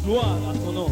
Gloire à ton nom.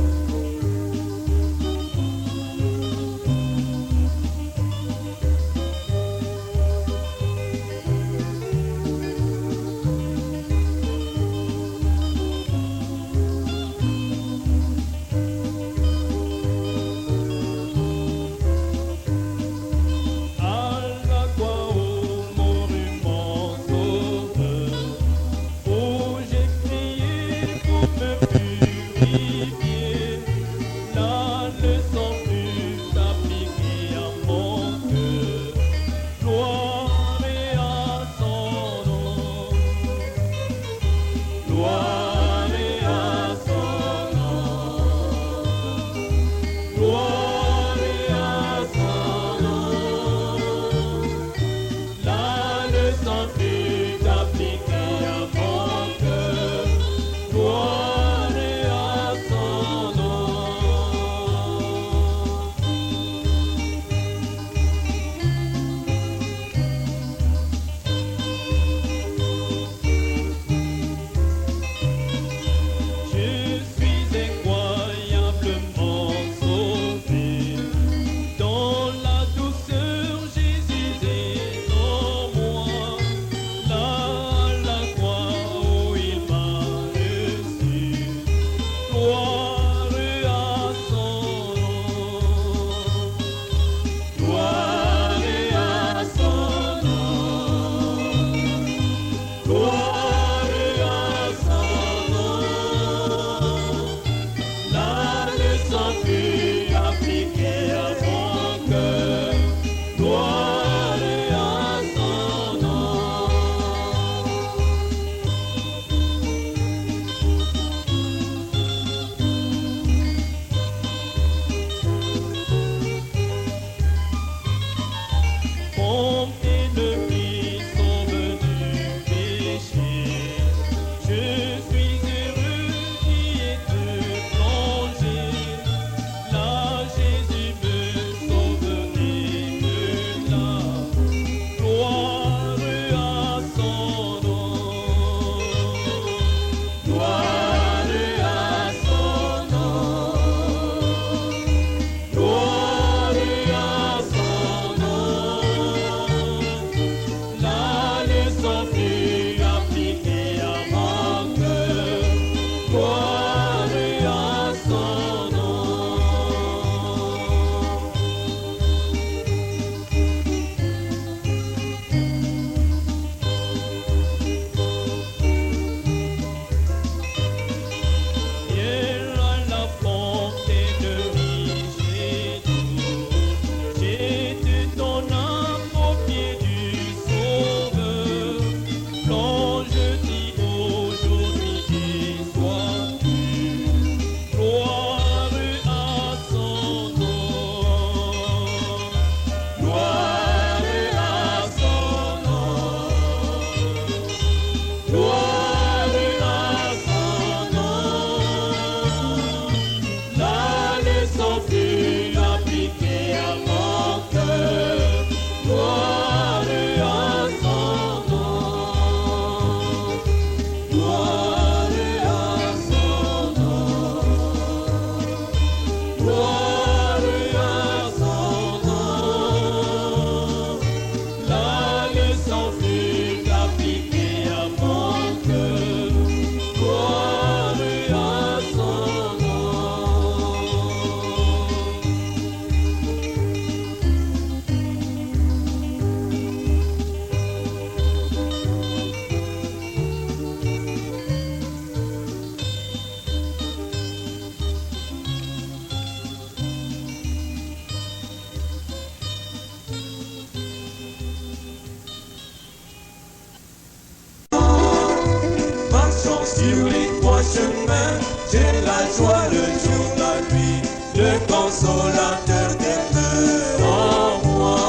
Sur les trois chemins, j'ai la joie le jour, la nuit, le consolateur demeure en moi.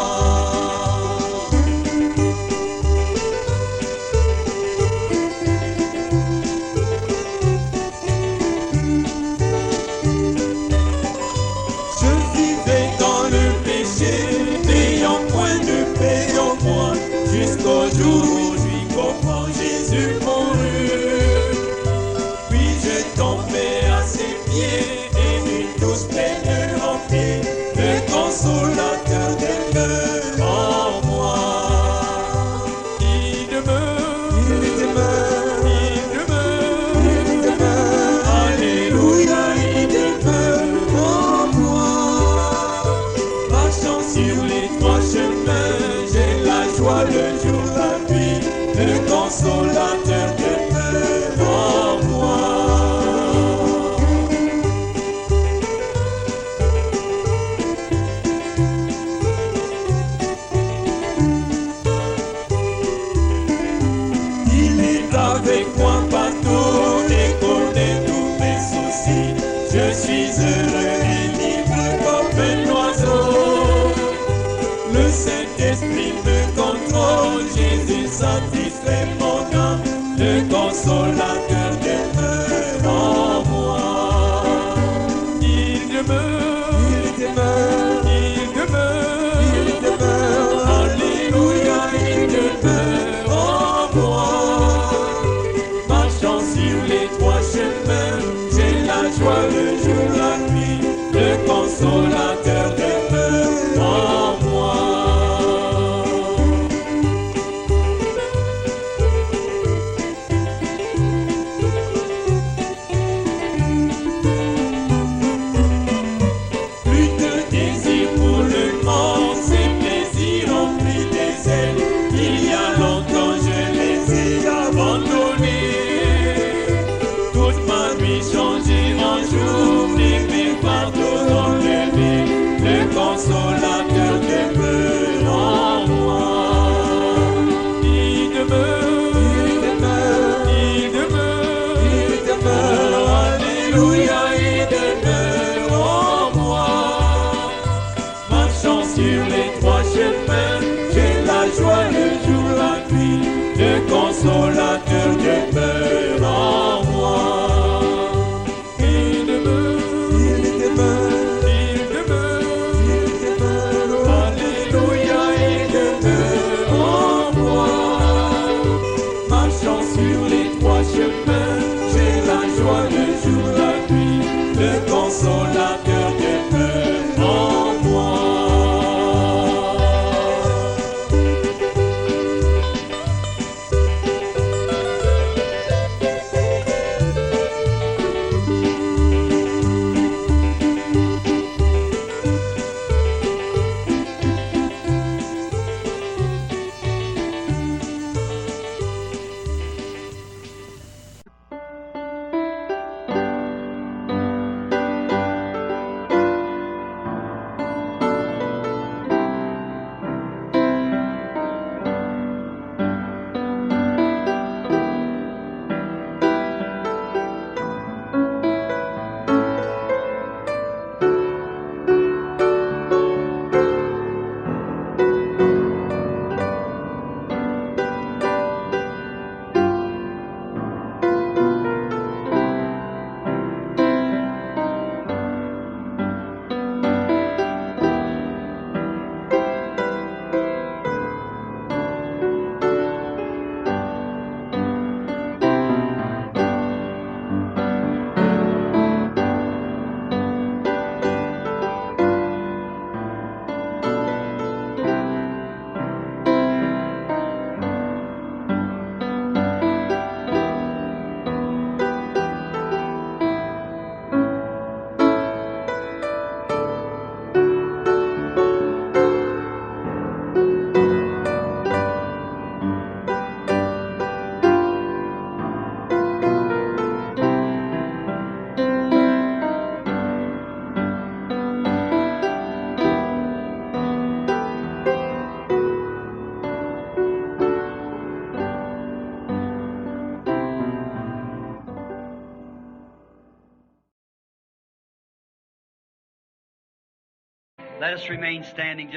Je vivais dans le péché, n'ayant point de paix en moi, jusqu'au jour où je comprends Jésus mourut. Tombé à ses prier et une douce pleine remplie, le consolateur demeure en moi. Il demeure, il demeure, il demeure, il demeure. Alléluia, il demeure en moi. Marchant sur les trois chemins, j'ai la joie le jour, la nuit, le consolateur demeure en moi. Il est avec moi partout et connaît tous mes soucis. Je suis heureux et libre comme un oiseau. Le Saint-Esprit me contrôle, Jésus satisfait mon âme, le consolateur demeure en moi. Il demeure, il demeure, il demeure, il demeure. Alléluia, il demeure en moi. Marchant sur les trois chemins, j'ai la joie le jour, la nuit, le consolateur demeure en moi. Plus de désir pour le monde, ses plaisirs ont pris des ailes. Il y a longtemps je les ai abandonnés. Toute ma vie changée en jour, mes fardeaux enlevés, le consolateur demeure en moi. Il demeure, il demeure, il demeure, il demeure. Alléluia, il demeure en moi. Marchant sur les trois chemins, j'ai la joie le jour, la nuit, le consolateur demeure en moi. Il demeure, il demeure, il demeure, il demeure. Alléluia, il demeure en moi. Marchant sur les trois chemins, j'ai la joie le jour, la nuit, le consolateur demeure en moi.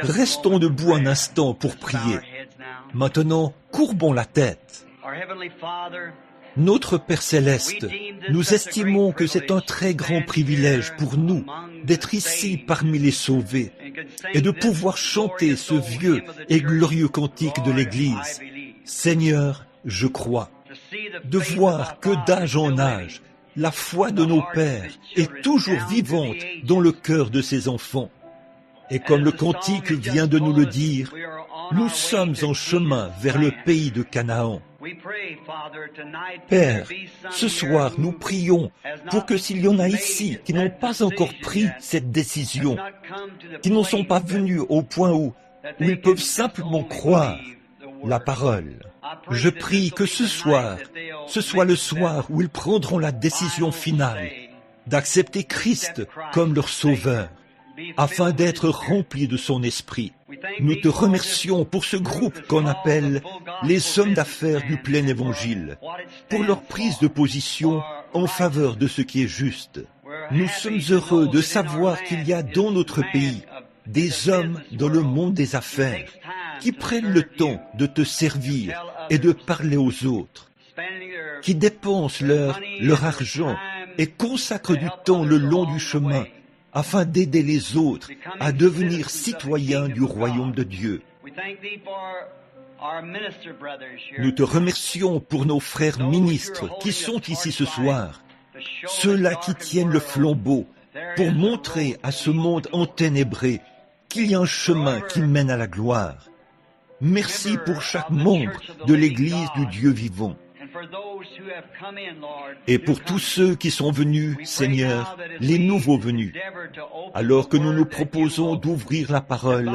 Restons debout un instant pour prier. Maintenant, courbons la tête. Notre Père Céleste, nous estimons que c'est un très grand privilège pour nous d'être ici parmi les sauvés et de pouvoir chanter ce vieux et glorieux cantique de l'Église. Seigneur, je crois. De voir que d'âge en âge, La foi de nos pères est toujours vivante dans le cœur de ses enfants. Et comme le cantique vient de nous le dire, nous sommes en chemin vers le pays de Canaan. Père, ce soir, nous prions pour que s'il y en a ici qui n'ont pas encore pris cette décision, qui n'en sont pas venus au point où ils peuvent simplement croire la parole, je prie que ce soir, ce soit le soir où ils prendront la décision finale d'accepter Christ comme leur sauveur, afin d'être remplis de son esprit. Nous te remercions pour ce groupe qu'on appelle les hommes d'affaires du plein évangile, pour leur prise de position en faveur de ce qui est juste. Nous sommes heureux de savoir qu'il y a dans notre pays des hommes dans le monde des affaires qui prennent le temps de te servir et de parler aux autres, qui dépensent leur argent et consacrent du temps le long du chemin afin d'aider les autres à devenir citoyens du royaume de Dieu. Nous te remercions pour nos frères ministres qui sont ici ce soir, ceux-là qui tiennent le flambeau pour montrer à ce monde enténébré qu'il y a un chemin qui mène à la gloire. Merci pour chaque membre de l'Église du Dieu vivant. Et pour tous ceux qui sont venus, Seigneur, les nouveaux venus, alors que nous nous proposons d'ouvrir la parole,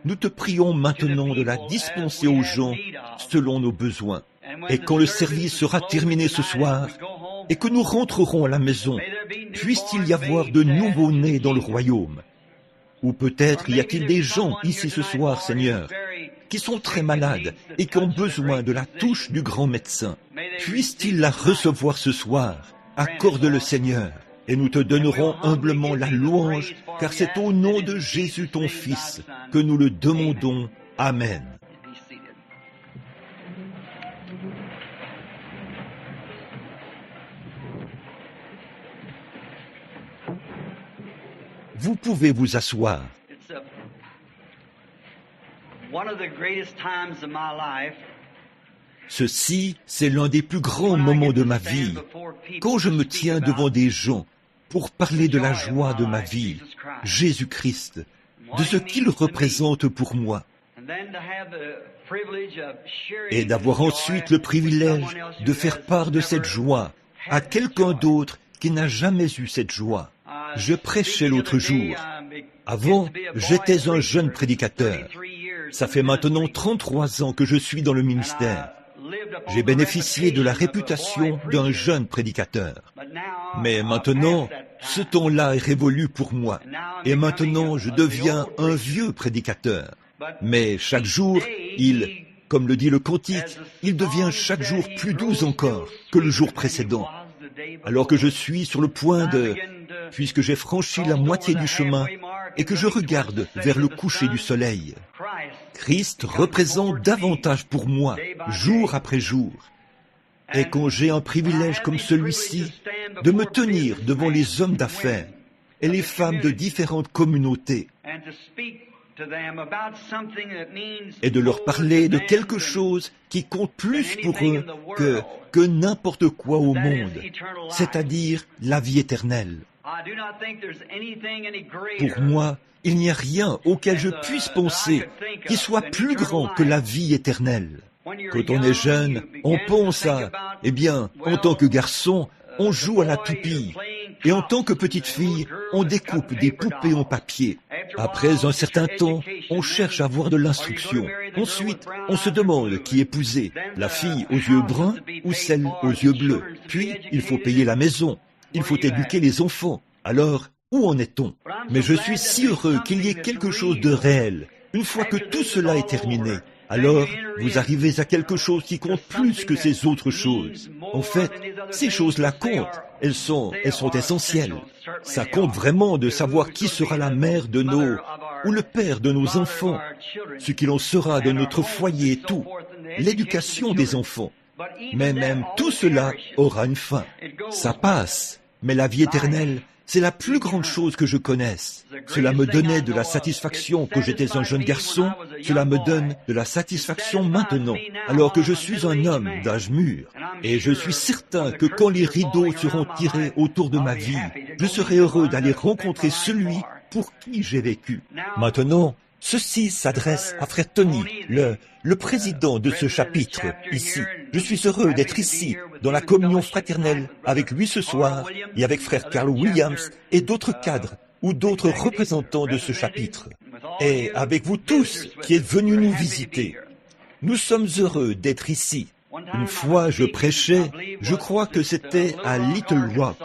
nous te prions maintenant de la dispenser aux gens selon nos besoins. Et quand le service sera terminé ce soir, et que nous rentrerons à la maison, puisse-t-il y avoir de nouveaux-nés dans le royaume. Ou peut-être y a-t-il des gens ici ce soir, Seigneur, qui sont très malades et qui ont besoin de la touche du grand médecin. Puisse-t-il la recevoir ce soir? Accorde-le, Seigneur, et nous te donnerons humblement la louange, car c'est au nom de Jésus ton Fils que nous le demandons. Amen. Vous pouvez vous asseoir. Ceci, c'est l'un des plus grands moments de ma vie, quand je me tiens devant des gens pour parler de la joie de ma vie, Jésus-Christ, de ce qu'il représente pour moi, et d'avoir ensuite le privilège de faire part de cette joie à quelqu'un d'autre qui n'a jamais eu cette joie. Je prêchais l'autre jour. Avant, j'étais un jeune prédicateur. Ça fait maintenant 33 ans que je suis dans le ministère. J'ai bénéficié de la réputation d'un jeune prédicateur. Mais maintenant, ce temps-là est révolu pour moi. Et maintenant, je deviens un vieux prédicateur. Mais chaque jour, comme le dit le cantique, il devient chaque jour plus doux encore que le jour précédent. Alors que je suis sur le point puisque j'ai franchi la moitié du chemin et que je regarde vers le coucher du soleil, Christ représente davantage pour moi, jour après jour. Et quand j'ai un privilège comme celui-ci, de me tenir devant les hommes d'affaires et les femmes de différentes communautés, et de leur parler de quelque chose qui compte plus pour eux que n'importe quoi au monde, c'est-à-dire la vie éternelle. Pour moi, il n'y a rien auquel je puisse penser qui soit plus grand que la vie éternelle. Quand on est jeune, on pense en tant que garçon, on joue à la toupie. Et en tant que petite fille, on découpe des poupées en papier. Après un certain temps, on cherche à avoir de l'instruction. Ensuite, on se demande qui épouser, la fille aux yeux bruns ou celle aux yeux bleus. Puis, il faut payer la maison. Il faut éduquer les enfants. Alors, où en est-on? Mais je suis si heureux qu'il y ait quelque chose de réel. Une fois que tout cela est terminé, alors vous arrivez à quelque chose qui compte plus que ces autres choses. En fait, ces choses-là comptent. Elles sont essentielles. Ça compte vraiment de savoir qui sera la mère de ou le père de nos enfants, ce qu'il en sera de notre foyer et tout, l'éducation des enfants. Mais même tout cela aura une fin. Ça passe. Mais la vie éternelle, c'est la plus grande chose que je connaisse. Cela me donnait de la satisfaction quand j'étais un jeune garçon. Cela me donne de la satisfaction maintenant, alors que je suis un homme d'âge mûr. Et je suis certain que quand les rideaux seront tirés autour de ma vie, je serai heureux d'aller rencontrer celui pour qui j'ai vécu. Maintenant, ceci s'adresse à frère Tony, le président de ce chapitre, ici. Je suis heureux d'être ici, dans la communion fraternelle, avec lui ce soir, et avec frère Carl Williams et d'autres cadres ou d'autres représentants de ce chapitre, et avec vous tous qui êtes venus nous visiter. Nous sommes heureux d'être ici. Une fois je prêchais, je crois que c'était à Little Rock,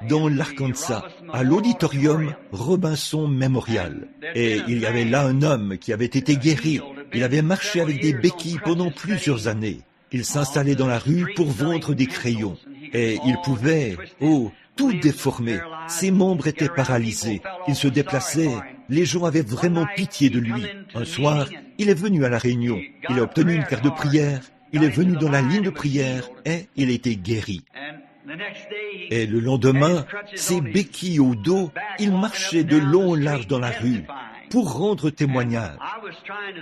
dans l'Arkansas, à l'auditorium Robinson Memorial. Et il y avait là un homme qui avait été guéri. Il avait marché avec des béquilles pendant plusieurs années. Il s'installait dans la rue pour vendre des crayons. Et il pouvait, tout déformé. Ses membres étaient paralysés. Il se déplaçait. Les gens avaient vraiment pitié de lui. Un soir, il est venu à la réunion. Il a obtenu une carte de prière. Il est venu dans la ligne de prière et il a été guéri. Et le lendemain, ses béquilles au dos, il marchait de long en large dans la rue pour rendre témoignage.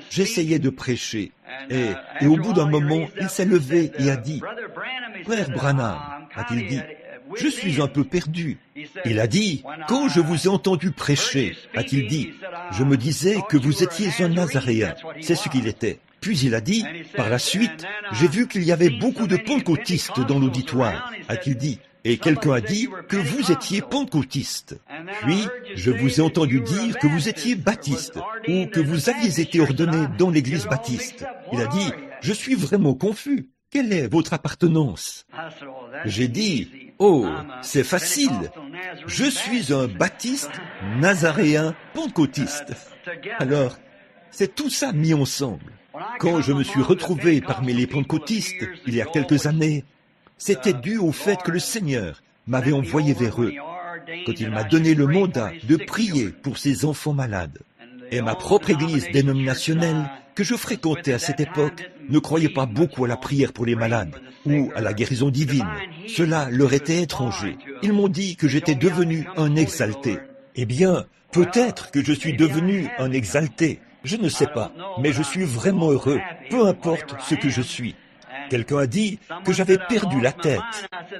J'essayais de prêcher et au bout d'un moment, il s'est levé et a dit, « Frère Branham, a-t-il dit, je suis un peu perdu. » Il a dit, « Quand je vous ai entendu prêcher, a-t-il dit, je me disais que vous étiez un Nazaréen. » C'est ce qu'il était. Puis il a dit, par la suite, j'ai vu qu'il y avait beaucoup de pentecôtistes dans l'auditoire, a-t-il dit, et quelqu'un a dit que vous étiez pentecôtiste. Puis, je vous ai entendu dire que vous étiez baptiste, ou que vous aviez été ordonné dans l'église baptiste. Il a dit, je suis vraiment confus. Quelle est votre appartenance? J'ai dit, c'est facile. Je suis un baptiste, nazaréen, pentecôtiste. Alors, c'est tout ça mis ensemble. Quand je me suis retrouvé parmi les pentecôtistes, il y a quelques années, c'était dû au fait que le Seigneur m'avait envoyé vers eux, quand il m'a donné le mandat de prier pour ces enfants malades. Et ma propre église dénominationnelle, que je fréquentais à cette époque, ne croyait pas beaucoup à la prière pour les malades, ou à la guérison divine. Cela leur était étranger. Ils m'ont dit que j'étais devenu un exalté. Eh bien, peut-être que je suis devenu un exalté. Je ne sais pas, mais je suis vraiment heureux, peu importe ce que je suis. Quelqu'un a dit que j'avais perdu la tête.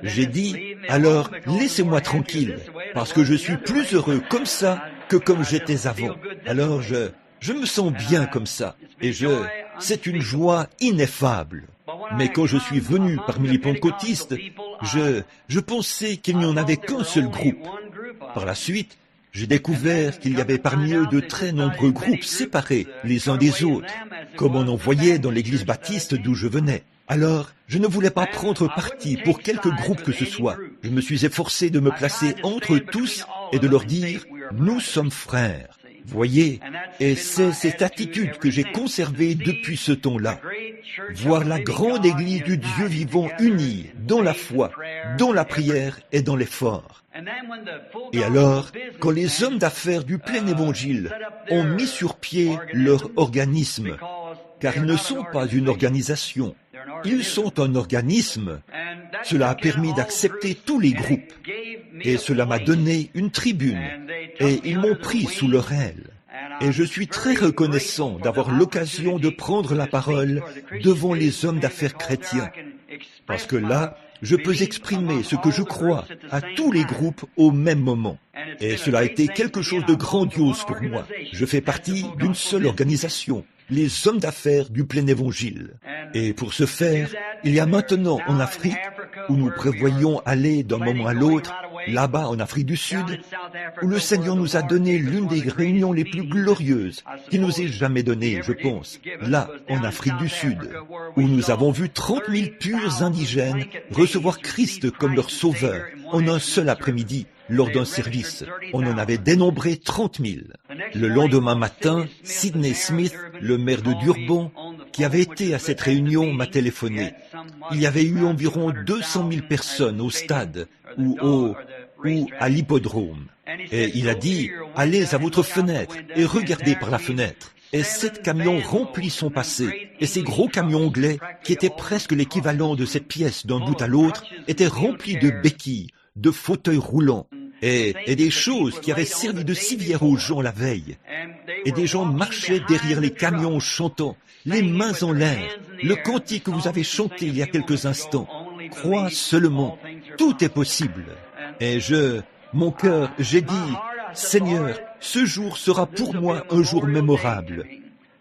J'ai dit, alors laissez-moi tranquille, parce que je suis plus heureux comme ça que comme j'étais avant. Alors je me sens bien comme ça, et c'est une joie ineffable. Mais quand je suis venu parmi les pentecôtistes, je pensais qu'il n'y en avait qu'un seul groupe. Par la suite, j'ai découvert qu'il y avait parmi eux de très nombreux groupes séparés les uns des autres, comme on en voyait dans l'église baptiste d'où je venais. Alors, je ne voulais pas prendre parti pour quelque groupe que ce soit. Je me suis efforcé de me placer entre tous et de leur dire « Nous sommes frères ». Voyez, et c'est cette attitude que j'ai conservée depuis ce temps-là. Voir la grande église du Dieu vivant unie dans la foi, dans la prière et dans l'effort. Et alors, quand les hommes d'affaires du plein évangile ont mis sur pied leur organisme, car ils ne sont pas une organisation, ils sont un organisme, cela a permis d'accepter tous les groupes, et cela m'a donné une tribune, et ils m'ont pris sous leur aile. Et je suis très reconnaissant d'avoir l'occasion de prendre la parole devant les hommes d'affaires chrétiens, parce que là, je peux exprimer ce que je crois à tous les groupes au même moment. Et cela a été quelque chose de grandiose pour moi. Je fais partie d'une seule organisation, les hommes d'affaires du plein évangile. Et pour ce faire, il y a maintenant en Afrique, où nous prévoyons aller d'un moment à l'autre, là-bas en Afrique du Sud, où le Seigneur nous a donné l'une des réunions les plus glorieuses qu'il nous ait jamais données, je pense, là, en Afrique du Sud, où nous avons vu 30 000 purs indigènes recevoir Christ comme leur sauveur en un seul après-midi, lors d'un service. On en avait dénombré 30 000. Le lendemain matin, Sidney Smith, le maire de Durban, qui avait été à cette réunion, m'a téléphoné. Il y avait eu environ 200 000 personnes au stade ou à l'hippodrome. Et il a dit, allez à votre fenêtre et regardez par la fenêtre. Et 7 camions remplis sont passés. Et ces gros camions anglais, qui étaient presque l'équivalent de cette pièce d'un bout à l'autre, étaient remplis de béquilles, de fauteuils roulants, et des choses qui avaient servi de civière aux gens la veille. Et des gens marchaient derrière les camions chantant, les mains en l'air, le cantique que vous avez chanté il y a quelques instants. crois seulement, tout est possible. Et mon cœur, j'ai dit, Seigneur, ce jour sera pour moi un jour mémorable.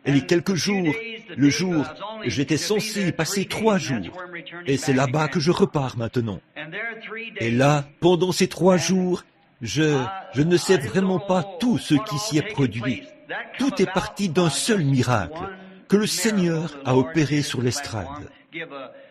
Et les quelques jours, le jour, j'étais censé y passer 3 jours. Et c'est là-bas que je repars maintenant. Et là, pendant ces 3 jours, je ne sais vraiment pas tout ce qui s'y est produit. Tout est parti d'un seul miracle que le Seigneur a opéré sur l'estrade.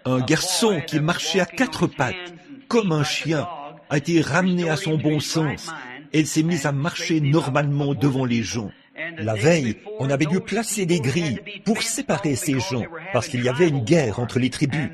Un garçon qui marchait à 4 pattes, comme un chien, a été ramené à son bon sens et s'est mis à marcher normalement devant les gens. La veille, on avait dû placer des grilles pour séparer ces gens, parce qu'il y avait une guerre entre les tribus.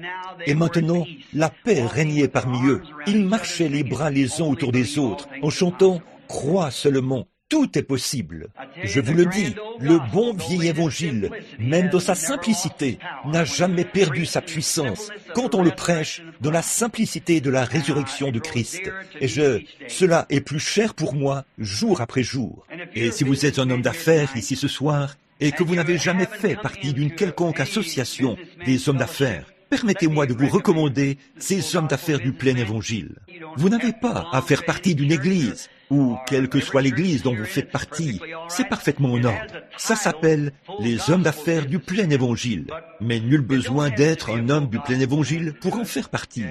Et maintenant, la paix régnait parmi eux. Ils marchaient les bras les uns autour des autres, en chantant « Crois seulement ». Tout est possible. Je vous le dis, le bon vieil évangile, même dans sa simplicité, n'a jamais perdu sa puissance quand on le prêche dans la simplicité de la résurrection de Christ. Et cela est plus cher pour moi jour après jour. Et si vous êtes un homme d'affaires ici ce soir, et que vous n'avez jamais fait partie d'une quelconque association des hommes d'affaires, permettez-moi de vous recommander ces hommes d'affaires du plein évangile. Vous n'avez pas à faire partie d'une église, ou quelle que soit l'église dont vous faites partie, c'est parfaitement en ordre. Ça s'appelle les hommes d'affaires du plein évangile. Mais nul besoin d'être un homme du plein évangile pour en faire partie.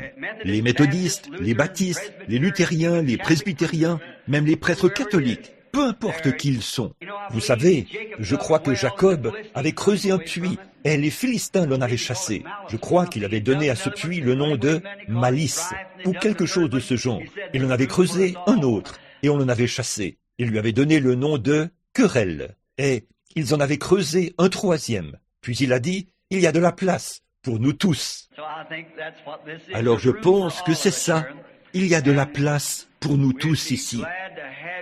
Les méthodistes, les baptistes, les luthériens, les presbytériens, même les prêtres catholiques, peu importe qui ils sont. Vous savez, je crois que Jacob avait creusé un puits et les Philistins l'en avaient chassé. Je crois qu'il avait donné à ce puits le nom de Malice, ou quelque chose de ce genre. Il en avait creusé un autre, et on l'en avait chassé. Il lui avait donné le nom de Querelle, et ils en avaient creusé un 3e. Puis il a dit, il y a de la place pour nous tous. Alors je pense que c'est ça. Il y a de la place pour nous tous ici.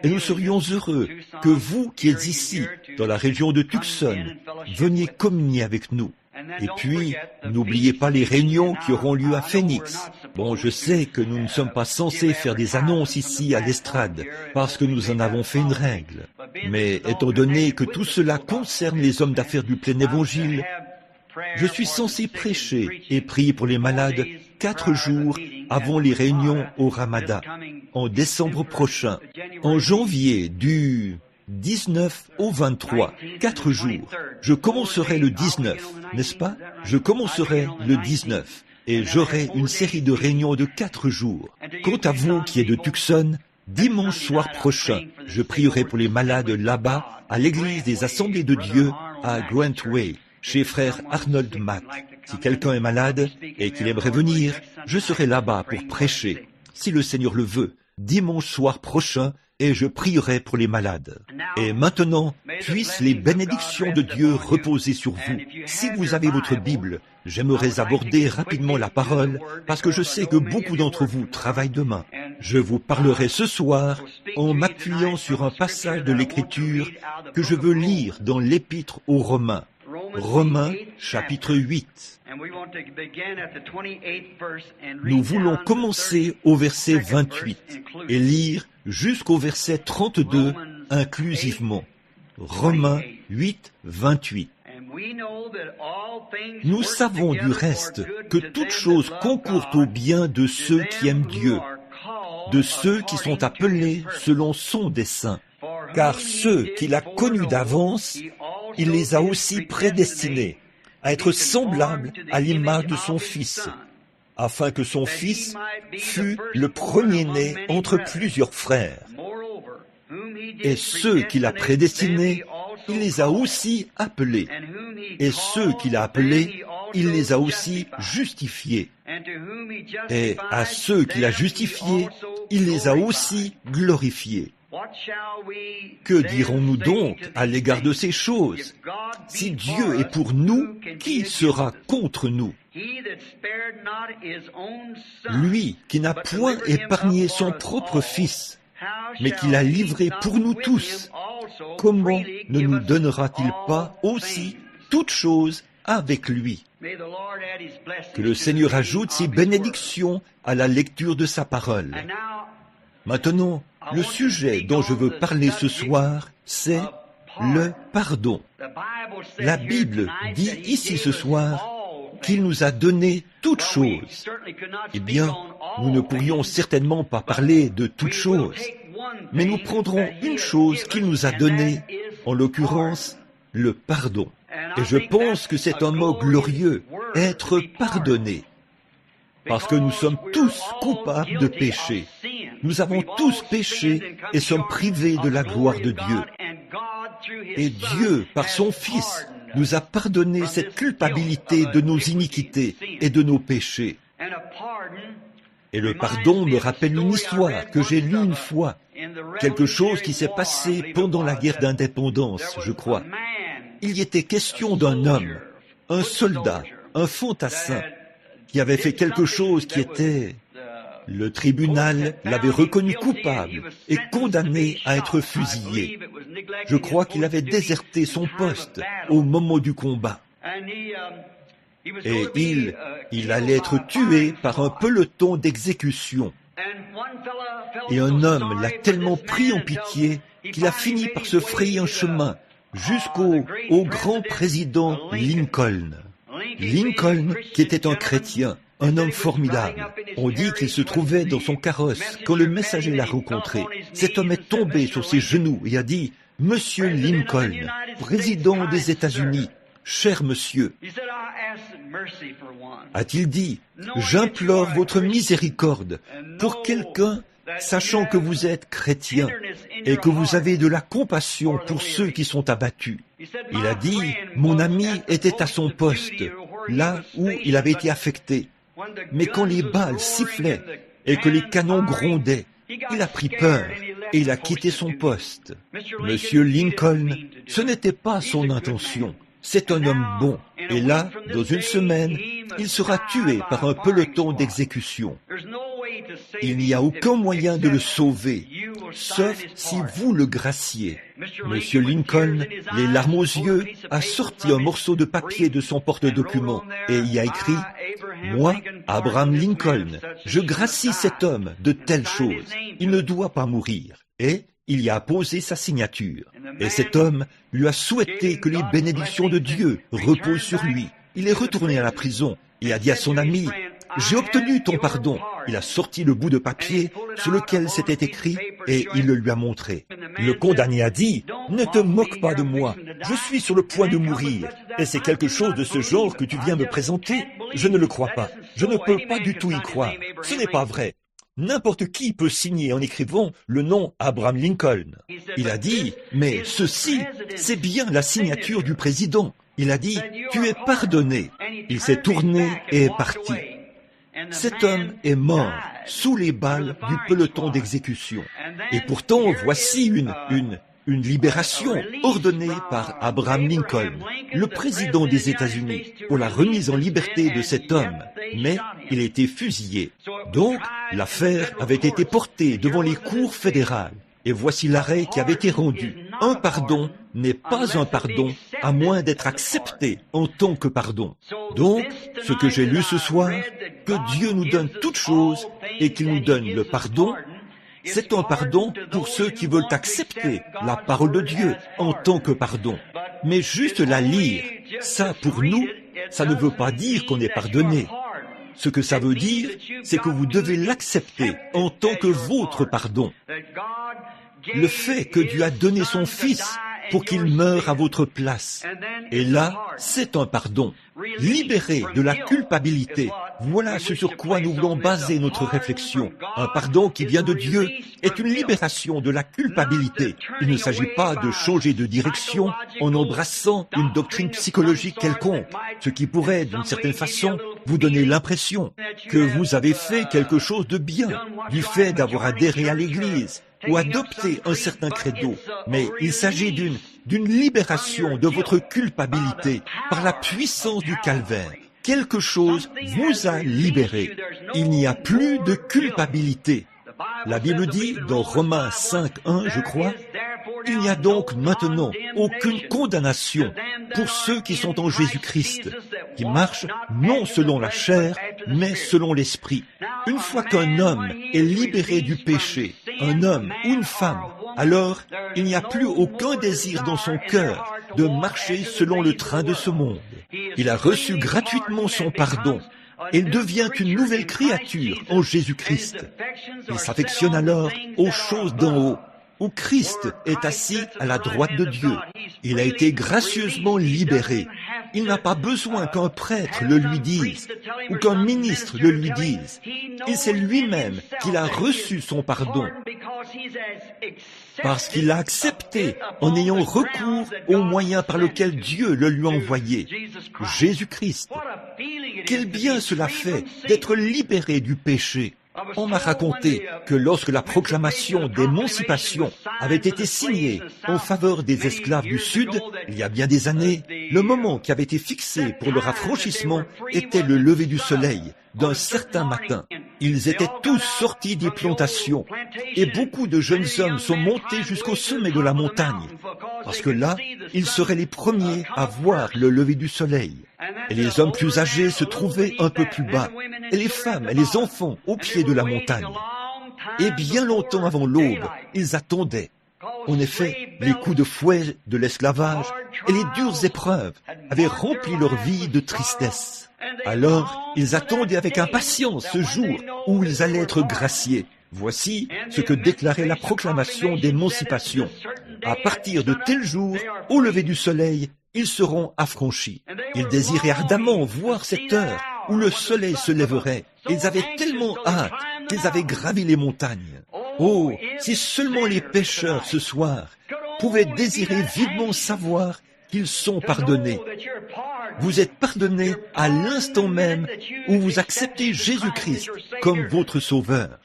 Et nous serions heureux que vous qui êtes ici, dans la région de Tucson, veniez communier avec nous. Et puis, n'oubliez pas les réunions qui auront lieu à Phoenix. Bon, je sais que nous ne sommes pas censés faire des annonces ici à l'estrade, parce que nous en avons fait une règle. Mais étant donné que tout cela concerne les hommes d'affaires du plein évangile, je suis censé prêcher et prier pour les malades 4 jours avant les réunions au Ramada, en décembre prochain. En janvier, du 19 au 23, 4 jours. Je commencerai le 19, n'est-ce pas? Je commencerai le 19 et j'aurai une série de réunions de 4 jours. Quant à vous qui êtes de Tucson, dimanche soir prochain, je prierai pour les malades là-bas à l'église des Assemblées de Dieu à Grant Way, chez frère Arnold Mack. Si quelqu'un est malade et qu'il aimerait venir, je serai là-bas pour prêcher, si le Seigneur le veut, dimanche soir prochain, et je prierai pour les malades. Et maintenant, puissent les bénédictions de Dieu reposer sur vous. Si vous avez votre Bible, j'aimerais aborder rapidement la parole, parce que je sais que beaucoup d'entre vous travaillent demain. Je vous parlerai ce soir en m'appuyant sur un passage de l'Écriture que je veux lire dans l'Épître aux Romains. Romains, chapitre 8. Nous voulons commencer au verset 28 et lire jusqu'au verset 32 inclusivement. Romains 8, 28. Nous savons du reste que toutes choses concourent au bien de ceux qui aiment Dieu, de ceux qui sont appelés selon son dessein. Car ceux qu'il a connus d'avance, il les a aussi prédestinés à être semblables à l'image de son Fils, afin que son Fils fût le premier-né entre plusieurs frères. Et ceux qu'il a prédestinés, il les a aussi appelés. Et ceux qu'il a appelés, il les a aussi justifiés. Et à ceux qu'il a justifiés, il les a aussi glorifiés. Que dirons-nous donc à l'égard de ces choses? Si Dieu est pour nous, qui sera contre nous? Lui qui n'a point épargné son propre Fils, mais qui l'a livré pour nous tous, comment ne nous donnera-t-il pas aussi toutes choses avec lui? Que le Seigneur ajoute ses bénédictions à la lecture de sa parole. Maintenant, le sujet dont je veux parler ce soir, c'est le pardon. La Bible dit ici ce soir qu'il nous a donné toutes choses. Eh bien, nous ne pourrions certainement pas parler de toutes choses, mais nous prendrons une chose qu'il nous a donnée, en l'occurrence, le pardon. Et je pense que c'est un mot glorieux, être pardonné. Parce que nous sommes tous coupables de péché. Nous avons tous péché et sommes privés de la gloire de Dieu. Et Dieu, par son Fils, nous a pardonné cette culpabilité de nos iniquités et de nos péchés. Et le pardon me rappelle une histoire que j'ai lue une fois, quelque chose qui s'est passé pendant la guerre d'indépendance, je crois. Il y était question d'un homme, un soldat, un fantassin, qui avait fait quelque chose qui était... Le tribunal l'avait reconnu coupable et condamné à être fusillé. Je crois qu'il avait déserté son poste au moment du combat. Et il allait être tué par un peloton d'exécution. Et un homme l'a tellement pris en pitié qu'il a fini par se frayer un chemin jusqu'au grand président Lincoln. Lincoln, qui était un chrétien, un homme formidable. On dit qu'il se trouvait dans son carrosse quand le messager l'a rencontré. Cet homme est tombé sur ses genoux et a dit « Monsieur Lincoln, président des États-Unis, cher monsieur, a-t-il dit, j'implore votre miséricorde pour quelqu'un, sachant que vous êtes chrétien et que vous avez de la compassion pour ceux qui sont abattus. » Il a dit, mon ami était à son poste, là où il avait été affecté. Mais quand les balles sifflaient et que les canons grondaient, il a pris peur et il a quitté son poste. Monsieur Lincoln, ce n'était pas son intention. C'est un homme bon. Et là, dans une semaine, il sera tué par un peloton d'exécution. Il n'y a aucun moyen de le sauver, sauf si vous le graciez. Monsieur Lincoln, les larmes aux yeux, a sorti un morceau de papier de son porte-document et y a écrit « Moi, Abraham Lincoln, je gracie cet homme de telles choses. Il ne doit pas mourir. » Et il y a posé sa signature. Et cet homme lui a souhaité que les bénédictions de Dieu reposent sur lui. Il est retourné à la prison et a dit à son ami « J'ai obtenu ton pardon. » Il a sorti le bout de papier sur lequel c'était écrit et il le lui a montré. Le condamné a dit « Ne te moque pas de moi. Je suis sur le point de mourir. Et c'est quelque chose de ce genre que tu viens me présenter? Je ne le crois pas. Je ne peux pas du tout y croire. Ce n'est pas vrai. N'importe qui peut signer en écrivant le nom Abraham Lincoln. » Il a dit « Mais ceci, c'est bien la signature du président. » Il a dit « Tu es pardonné. » Il s'est tourné et est parti. Cet homme est mort sous les balles du peloton d'exécution. Et pourtant, voici une libération ordonnée par Abraham Lincoln, le président des États-Unis, pour la remise en liberté de cet homme. Mais il a été fusillé. Donc, l'affaire avait été portée devant les cours fédérales. Et voici l'arrêt qui avait été rendu. Un pardon n'est pas un pardon à moins d'être accepté en tant que pardon. Donc, ce que j'ai lu ce soir, que Dieu nous donne toutes choses et qu'il nous donne le pardon, c'est un pardon pour ceux qui veulent accepter la parole de Dieu en tant que pardon. Mais juste la lire, ça pour nous, ça ne veut pas dire qu'on est pardonné. Ce que ça veut dire, c'est que vous devez l'accepter en tant que votre pardon. Le fait que Dieu a donné son Fils pour qu'il meure à votre place. Et là, c'est un pardon. Libéré de la culpabilité. Voilà ce sur quoi nous voulons baser notre réflexion. Un pardon qui vient de Dieu est une libération de la culpabilité. Il ne s'agit pas de changer de direction en embrassant une doctrine psychologique quelconque, ce qui pourrait, d'une certaine façon, vous donner l'impression que vous avez fait quelque chose de bien, du fait d'avoir adhéré à l'Église, ou adopter un certain credo, mais il s'agit d'une libération de votre culpabilité par la puissance du calvaire. Quelque chose vous a libéré. Il n'y a plus de culpabilité. La Bible dit, dans Romains 5:1, je crois, « Il n'y a donc maintenant aucune condamnation pour ceux qui sont en Jésus-Christ, qui marchent non selon la chair, mais selon l'Esprit. » Une fois qu'un homme est libéré du péché, un homme ou une femme, alors il n'y a plus aucun désir dans son cœur de marcher selon le train de ce monde. Il a reçu gratuitement son pardon. Il devient une nouvelle créature en Jésus-Christ. Il s'affectionne alors aux choses d'en haut, où Christ est assis à la droite de Dieu. Il a été gracieusement libéré. Il n'a pas besoin qu'un prêtre le lui dise ou qu'un ministre le lui dise. Il sait lui-même qu'il a reçu son pardon parce qu'il l'a accepté en ayant recours au moyen par lequel Dieu le lui a envoyé, Jésus-Christ. Quel bien cela fait d'être libéré du péché. On m'a raconté que lorsque la proclamation d'émancipation avait été signée en faveur des esclaves du Sud, il y a bien des années, le moment qui avait été fixé pour leur affranchissement était le lever du soleil d'un certain matin. Ils étaient tous sortis des plantations et beaucoup de jeunes hommes sont montés jusqu'au sommet de la montagne parce que là, ils seraient les premiers à voir le lever du soleil. Et les hommes plus âgés se trouvaient un peu plus bas, et les femmes et les enfants au pied de la montagne. Et bien longtemps avant l'aube, ils attendaient. En effet, les coups de fouet de l'esclavage et les dures épreuves avaient rempli leur vie de tristesse. Alors, ils attendaient avec impatience ce jour où ils allaient être graciés. Voici ce que déclarait la proclamation d'émancipation. À partir de tel jour, au lever du soleil, ils seront affranchis. Ils désiraient ardemment voir cette heure où le soleil se lèverait. Ils avaient tellement hâte qu'ils avaient gravi les montagnes. Oh, si seulement les pécheurs ce soir pouvaient désirer vivement savoir qu'ils sont pardonnés. Vous êtes pardonnés à l'instant même où vous acceptez Jésus-Christ comme votre Sauveur.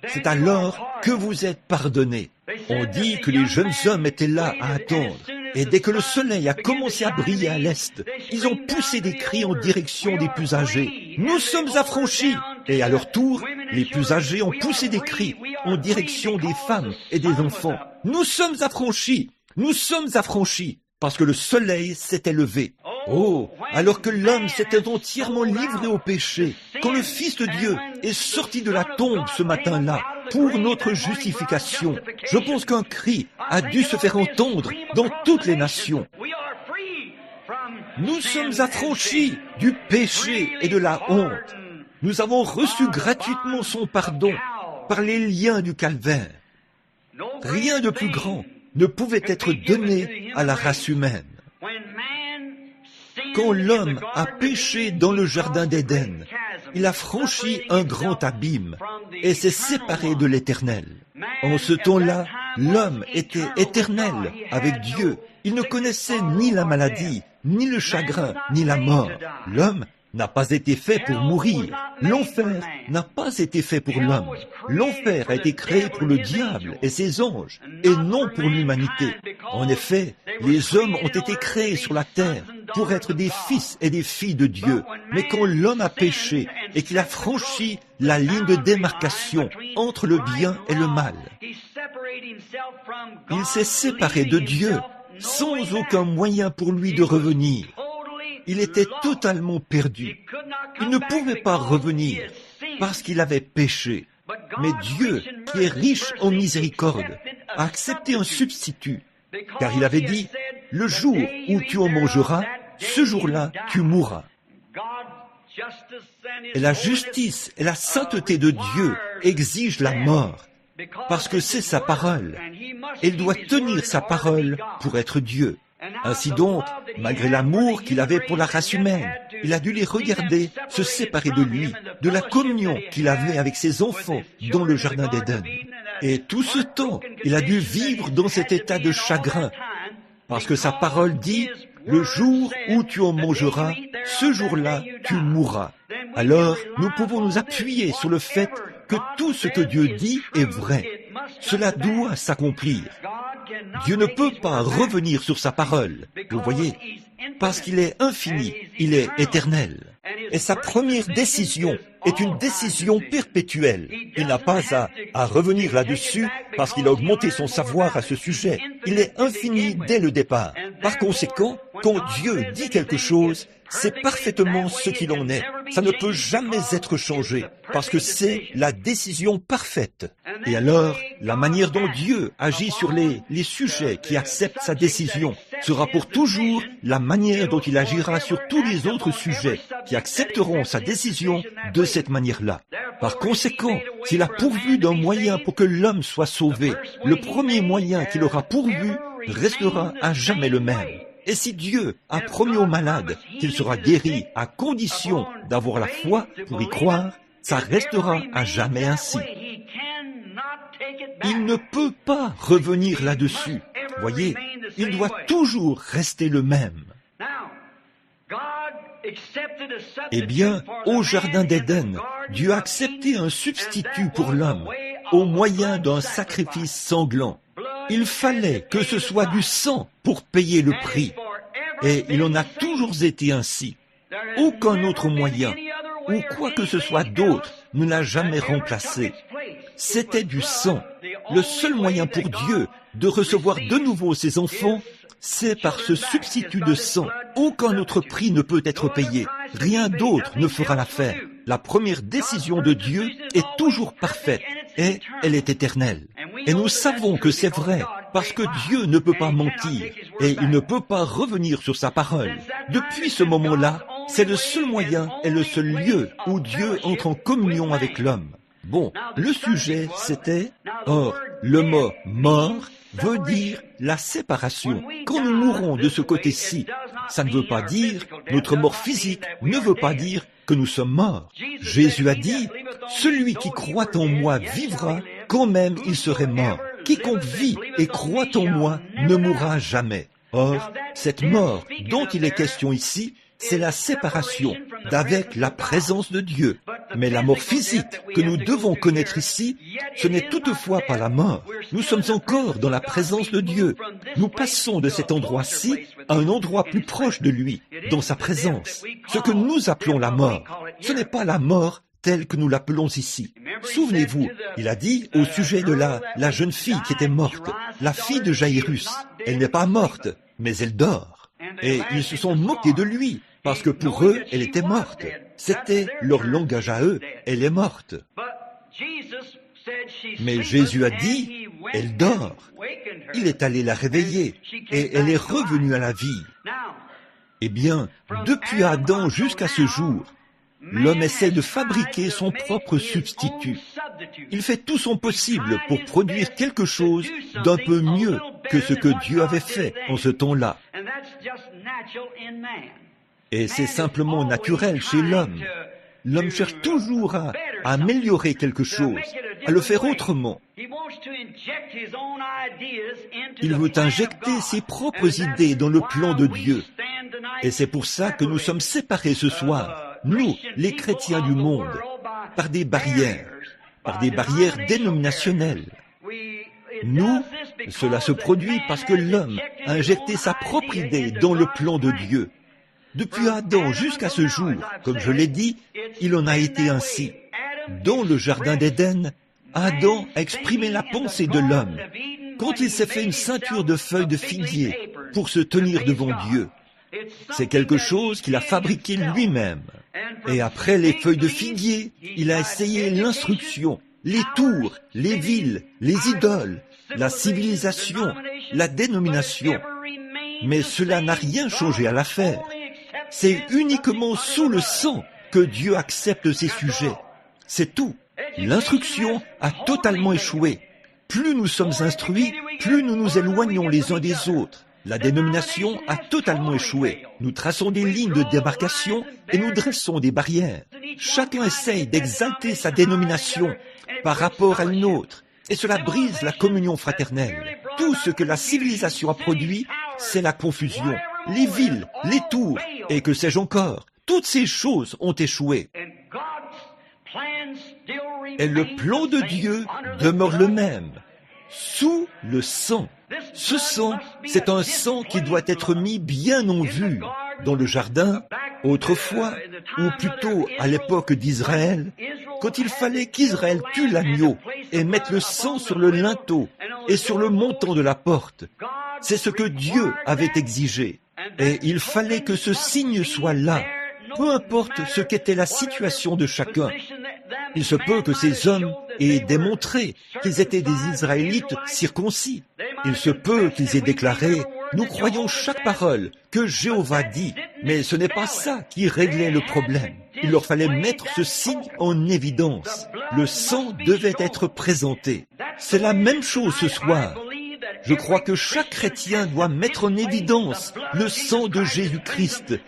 C'est alors que vous êtes pardonnés. On dit que les jeunes hommes étaient là à attendre. Et dès que le soleil a commencé à briller à l'est, ils ont poussé des cris en direction des plus âgés. « Nous sommes affranchis !» Et à leur tour, les plus âgés ont poussé des cris en direction des femmes et des enfants. « Nous sommes affranchis ! Nous sommes affranchis !» Parce que le soleil s'était levé. Oh, alors que l'homme s'était entièrement livré au péché, quand le Fils de Dieu est sorti de la tombe ce matin-là pour notre justification, je pense qu'un cri a dû se faire entendre dans toutes les nations. Nous sommes affranchis du péché et de la honte. Nous avons reçu gratuitement son pardon par les liens du calvaire. Rien de plus grand ne pouvait être donné à la race humaine. Quand l'homme a péché dans le jardin d'Éden, il a franchi un grand abîme et s'est séparé de l'Éternel. En ce temps-là, l'homme était éternel avec Dieu. Il ne connaissait ni la maladie, ni le chagrin, ni la mort. L'homme n'a pas été fait pour mourir. L'enfer n'a pas été fait pour l'homme. L'enfer a été créé pour le diable et ses anges, et non pour l'humanité. En effet, les hommes ont été créés sur la terre pour être des fils et des filles de Dieu. Mais quand l'homme a péché et qu'il a franchi la ligne de démarcation entre le bien et le mal, il s'est séparé de Dieu sans aucun moyen pour lui de revenir. Il était totalement perdu. Il ne pouvait pas revenir parce qu'il avait péché. Mais Dieu, qui est riche en miséricorde, a accepté un substitut, car il avait dit, « Le jour où tu en mangeras, ce jour-là, tu mourras. » Et la justice et la sainteté de Dieu exigent la mort, parce que c'est sa parole. Il doit tenir sa parole pour être Dieu. Ainsi donc, malgré l'amour qu'il avait pour la race humaine, il a dû les regarder se séparer de lui, de la communion qu'il avait avec ses enfants dans le jardin d'Éden. Et tout ce temps, il a dû vivre dans cet état de chagrin, parce que sa parole dit, « Le jour où tu en mangeras, ce jour-là, tu mourras. » Alors, nous pouvons nous appuyer sur le fait que tout ce que Dieu dit est vrai. Cela doit s'accomplir. Dieu ne peut pas revenir sur sa parole, vous voyez, parce qu'il est infini, il est éternel. Et sa première décision est une décision perpétuelle. Il n'a pas à revenir là-dessus parce qu'il a augmenté son savoir à ce sujet. Il est infini dès le départ. Par conséquent, quand Dieu dit quelque chose, c'est parfaitement ce qu'il en est. Ça ne peut jamais être changé, parce que c'est la décision parfaite. Et alors, la manière dont Dieu agit sur les sujets qui acceptent sa décision sera pour toujours la manière dont il agira sur tous les autres sujets qui accepteront sa décision de cette manière-là. Par conséquent, s'il a pourvu d'un moyen pour que l'homme soit sauvé, le premier moyen qu'il aura pourvu restera à jamais le même. Et si Dieu a promis au malade qu'il sera guéri à condition d'avoir la foi pour y croire, ça restera à jamais ainsi. Il ne peut pas revenir là-dessus. Voyez, il doit toujours rester le même. Eh bien, au Jardin d'Éden, Dieu a accepté un substitut pour l'homme, au moyen d'un sacrifice sanglant. Il fallait que ce soit du sang pour payer le prix. Et il en a toujours été ainsi. Aucun autre moyen, ou quoi que ce soit d'autre, ne l'a jamais remplacé. C'était du sang. Le seul moyen pour Dieu de recevoir de nouveau ses enfants, c'est par ce substitut de sang. Aucun autre prix ne peut être payé. Rien d'autre ne fera l'affaire. La première décision de Dieu est toujours parfaite et elle est éternelle. Et nous savons que c'est vrai parce que Dieu ne peut pas mentir et il ne peut pas revenir sur sa parole. Depuis ce moment-là, c'est le seul moyen et le seul lieu où Dieu entre en communion avec l'homme. Bon, le sujet c'était, le mot « mort » veut dire la séparation. Quand nous mourons de ce côté-ci, ça ne veut pas dire, notre mort physique ne veut pas dire que nous sommes morts. Jésus a dit, « Celui qui croit en moi vivra, quand même il serait mort. Quiconque vit et croit en moi ne mourra jamais. » Or, cette mort dont il est question ici, c'est la séparation d'avec la présence de Dieu. Mais la mort physique que nous devons connaître ici, ce n'est toutefois pas la mort. Nous sommes encore dans la présence de Dieu. Nous passons de cet endroit-ci à un endroit plus proche de lui, dans sa présence. Ce que nous appelons la mort, ce n'est pas la mort telle que nous l'appelons ici. Souvenez-vous, il a dit au sujet de la jeune fille qui était morte, la fille de Jairus. Elle n'est pas morte, mais elle dort. Et ils se sont moqués de lui, parce que pour eux, elle était morte. C'était leur langage à eux, elle est morte. Mais Jésus a dit, elle dort. Il est allé la réveiller, et elle est revenue à la vie. Eh bien, depuis Adam jusqu'à ce jour, l'homme essaie de fabriquer son propre substitut. Il fait tout son possible pour produire quelque chose d'un peu mieux que ce que Dieu avait fait en ce temps-là. Et c'est simplement naturel chez l'homme. L'homme cherche toujours à améliorer quelque chose, à le faire autrement. Il veut injecter ses propres idées dans le plan de Dieu. Et c'est pour ça que nous sommes séparés ce soir, nous, les chrétiens du monde, par des barrières dénominationnelles. Nous, cela se produit parce que l'homme a injecté sa propre idée dans le plan de Dieu. Depuis Adam jusqu'à ce jour, comme je l'ai dit, il en a été ainsi. Dans le Jardin d'Éden, Adam a exprimé la pensée de l'homme quand il s'est fait une ceinture de feuilles de figuier pour se tenir devant Dieu. C'est quelque chose qu'il a fabriqué lui-même. Et après les feuilles de figuier, il a essayé l'instruction, les tours, les villes, les idoles, la civilisation, la dénomination. Mais cela n'a rien changé à l'affaire. C'est uniquement sous le sang que Dieu accepte ces sujets. C'est tout. L'instruction a totalement échoué. Plus nous sommes instruits, plus nous nous éloignons les uns des autres. La dénomination a totalement échoué. Nous traçons des lignes de démarcation et nous dressons des barrières. Chacun essaye d'exalter sa dénomination par rapport à une autre, et cela brise la communion fraternelle. Tout ce que la civilisation a produit, c'est la confusion. Les villes, les tours, et que sais-je encore, toutes ces choses ont échoué. Et le plan de Dieu demeure le même, sous le sang. Ce sang, c'est un sang qui doit être mis bien en vue. Dans le jardin, autrefois, ou plutôt à l'époque d'Israël, quand il fallait qu'Israël tue l'agneau et mette le sang sur le linteau et sur le montant de la porte, c'est ce que Dieu avait exigé. Et il fallait que ce signe soit là, peu importe ce qu'était la situation de chacun. Il se peut que ces hommes aient démontré qu'ils étaient des Israélites circoncis. Il se peut qu'ils aient déclaré Nous croyons chaque parole que Jéhovah dit, mais ce n'est pas ça qui réglait le problème. Il leur fallait mettre ce signe en évidence. Le sang devait être présenté. C'est la même chose ce soir. Je crois que chaque chrétien doit mettre en évidence le sang de Jésus-Christ,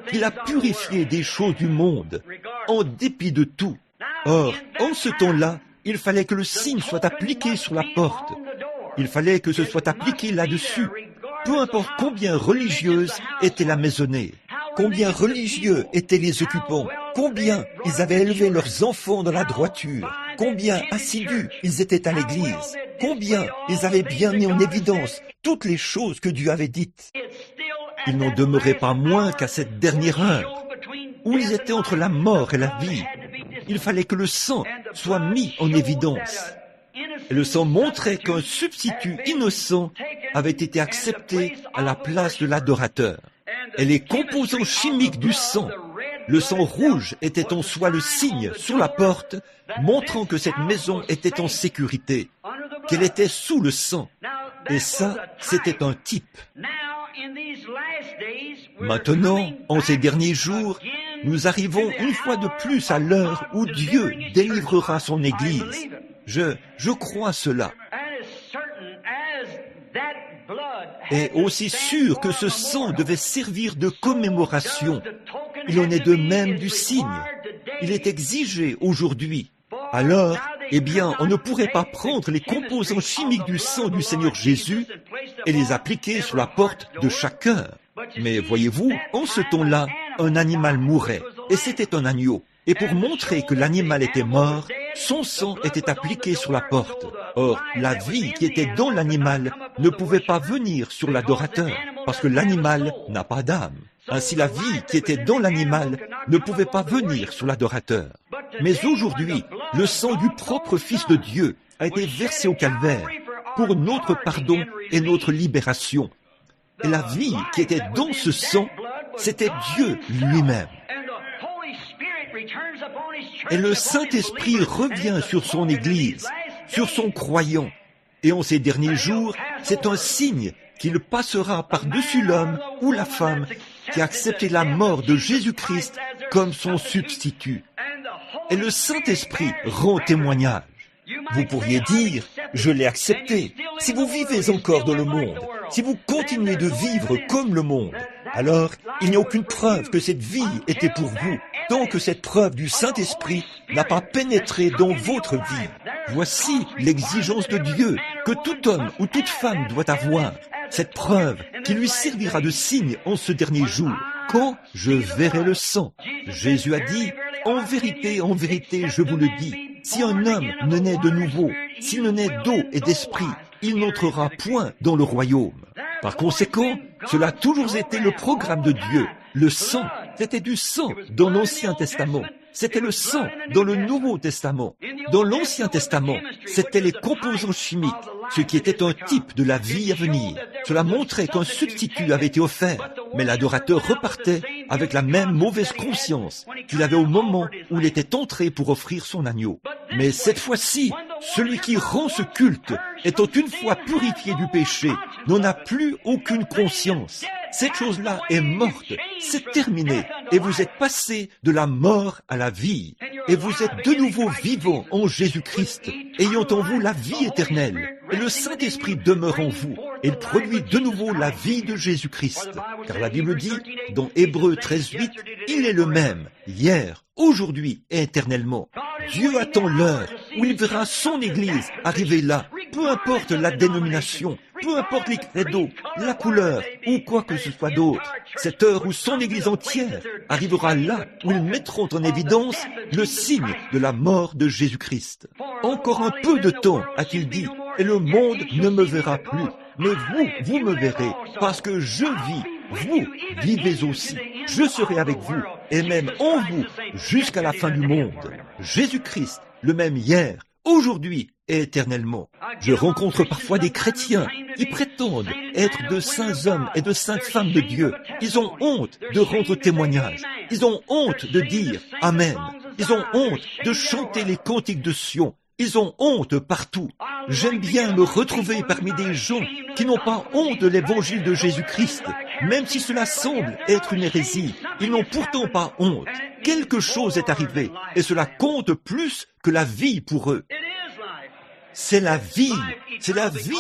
qu'il a purifié des choses du monde, en dépit de tout. Or, en ce temps-là, il fallait que le signe soit appliqué sur la porte. Il fallait que ce soit appliqué là-dessus. Peu importe combien religieuse était la maisonnée, combien religieux étaient les occupants, combien ils avaient élevé leurs enfants dans la droiture, combien assidus ils étaient à l'église, combien ils avaient bien mis en évidence toutes les choses que Dieu avait dites. Ils n'en demeuraient pas moins qu'à cette dernière heure, où ils étaient entre la mort et la vie. Il fallait que le sang soit mis en évidence. Et le sang montrait qu'un substitut innocent avait été accepté à la place de l'adorateur. Et les composants chimiques du sang, le sang rouge était en soi le signe sur la porte, montrant que cette maison était en sécurité, qu'elle était sous le sang. Et ça, c'était un type. Maintenant, en ces derniers jours, nous arrivons une fois de plus à l'heure où Dieu délivrera son Église. Je crois cela. Et aussi sûr que ce sang devait servir de commémoration, il en est de même du signe. Il est exigé aujourd'hui. Alors, eh bien, on ne pourrait pas prendre les composants chimiques du sang du Seigneur Jésus et les appliquer sur la porte de chaque cœur. Mais voyez-vous, en ce temps-là, un animal mourait, et c'était un agneau. Et pour montrer que l'animal était mort, son sang était appliqué sur la porte. Or, la vie qui était dans l'animal ne pouvait pas venir sur l'adorateur, parce que l'animal n'a pas d'âme. Ainsi, la vie qui était dans l'animal ne pouvait pas venir sur l'adorateur. Mais aujourd'hui, le sang du propre Fils de Dieu a été versé au calvaire pour notre pardon et notre libération. Et la vie qui était dans ce sang, c'était Dieu lui-même. Et le Saint-Esprit revient sur son Église, sur son croyant. Et en ces derniers jours, c'est un signe qu'il passera par-dessus l'homme ou la femme qui a accepté la mort de Jésus-Christ comme son substitut. Et le Saint-Esprit rend témoignage. Vous pourriez dire, je l'ai accepté. Si vous vivez encore dans le monde, si vous continuez de vivre comme le monde, alors il n'y a aucune preuve que cette vie était pour vous, tant que cette preuve du Saint-Esprit n'a pas pénétré dans votre vie. Voici l'exigence de Dieu que tout homme ou toute femme doit avoir, cette preuve qui lui servira de signe en ce dernier jour, quand je verrai le sang. Jésus a dit, en vérité, je vous le dis, si un homme ne naît de nouveau, s'il ne naît d'eau et d'esprit, il n'entrera point dans le royaume. Par conséquent, cela a toujours été le programme de Dieu. Le sang, c'était du sang dans l'Ancien Testament. C'était le sang dans le Nouveau Testament. Dans l'Ancien Testament, c'étaient les composants chimiques, ce qui était un type de la vie à venir. Cela montrait qu'un substitut avait été offert, mais l'adorateur repartait avec la même mauvaise conscience qu'il avait au moment où il était entré pour offrir son agneau. Mais cette fois-ci, celui qui rend ce culte, étant une fois purifié du péché, n'en a plus aucune conscience. Cette chose-là est morte, c'est terminé, et vous êtes passé de la mort à la vie, et vous êtes de nouveau vivant en Jésus-Christ, ayant en vous la vie éternelle, et le Saint-Esprit demeure en vous, et il produit de nouveau la vie de Jésus-Christ. Car la Bible dit, dans Hébreux 13:8, il est le même, hier, aujourd'hui et éternellement. Dieu attend l'heure où il verra son Église arriver là, peu importe la dénomination, peu importe les credos, la couleur ou quoi que ce soit d'autre. Cette heure où son Église entière arrivera là où ils mettront en évidence le signe de la mort de Jésus-Christ. Encore un peu de temps, a-t-il dit, et le monde ne me verra plus. Mais vous me verrez, parce que je vis, vous vivez aussi. Je serai avec vous, et même en vous, jusqu'à la fin du monde. Jésus-Christ, le même hier, aujourd'hui et éternellement. Je rencontre parfois des chrétiens qui prétendent être de saints hommes et de saintes femmes de Dieu. Ils ont honte de rendre témoignage. Ils ont honte de dire Amen. Ils ont honte de chanter les cantiques de Sion. Ils ont honte partout. J'aime bien me retrouver parmi des gens qui n'ont pas honte de l'évangile de Jésus-Christ. Même si cela semble être une hérésie, ils n'ont pourtant pas honte. Quelque chose est arrivé et cela compte plus que la vie pour eux. C'est la vie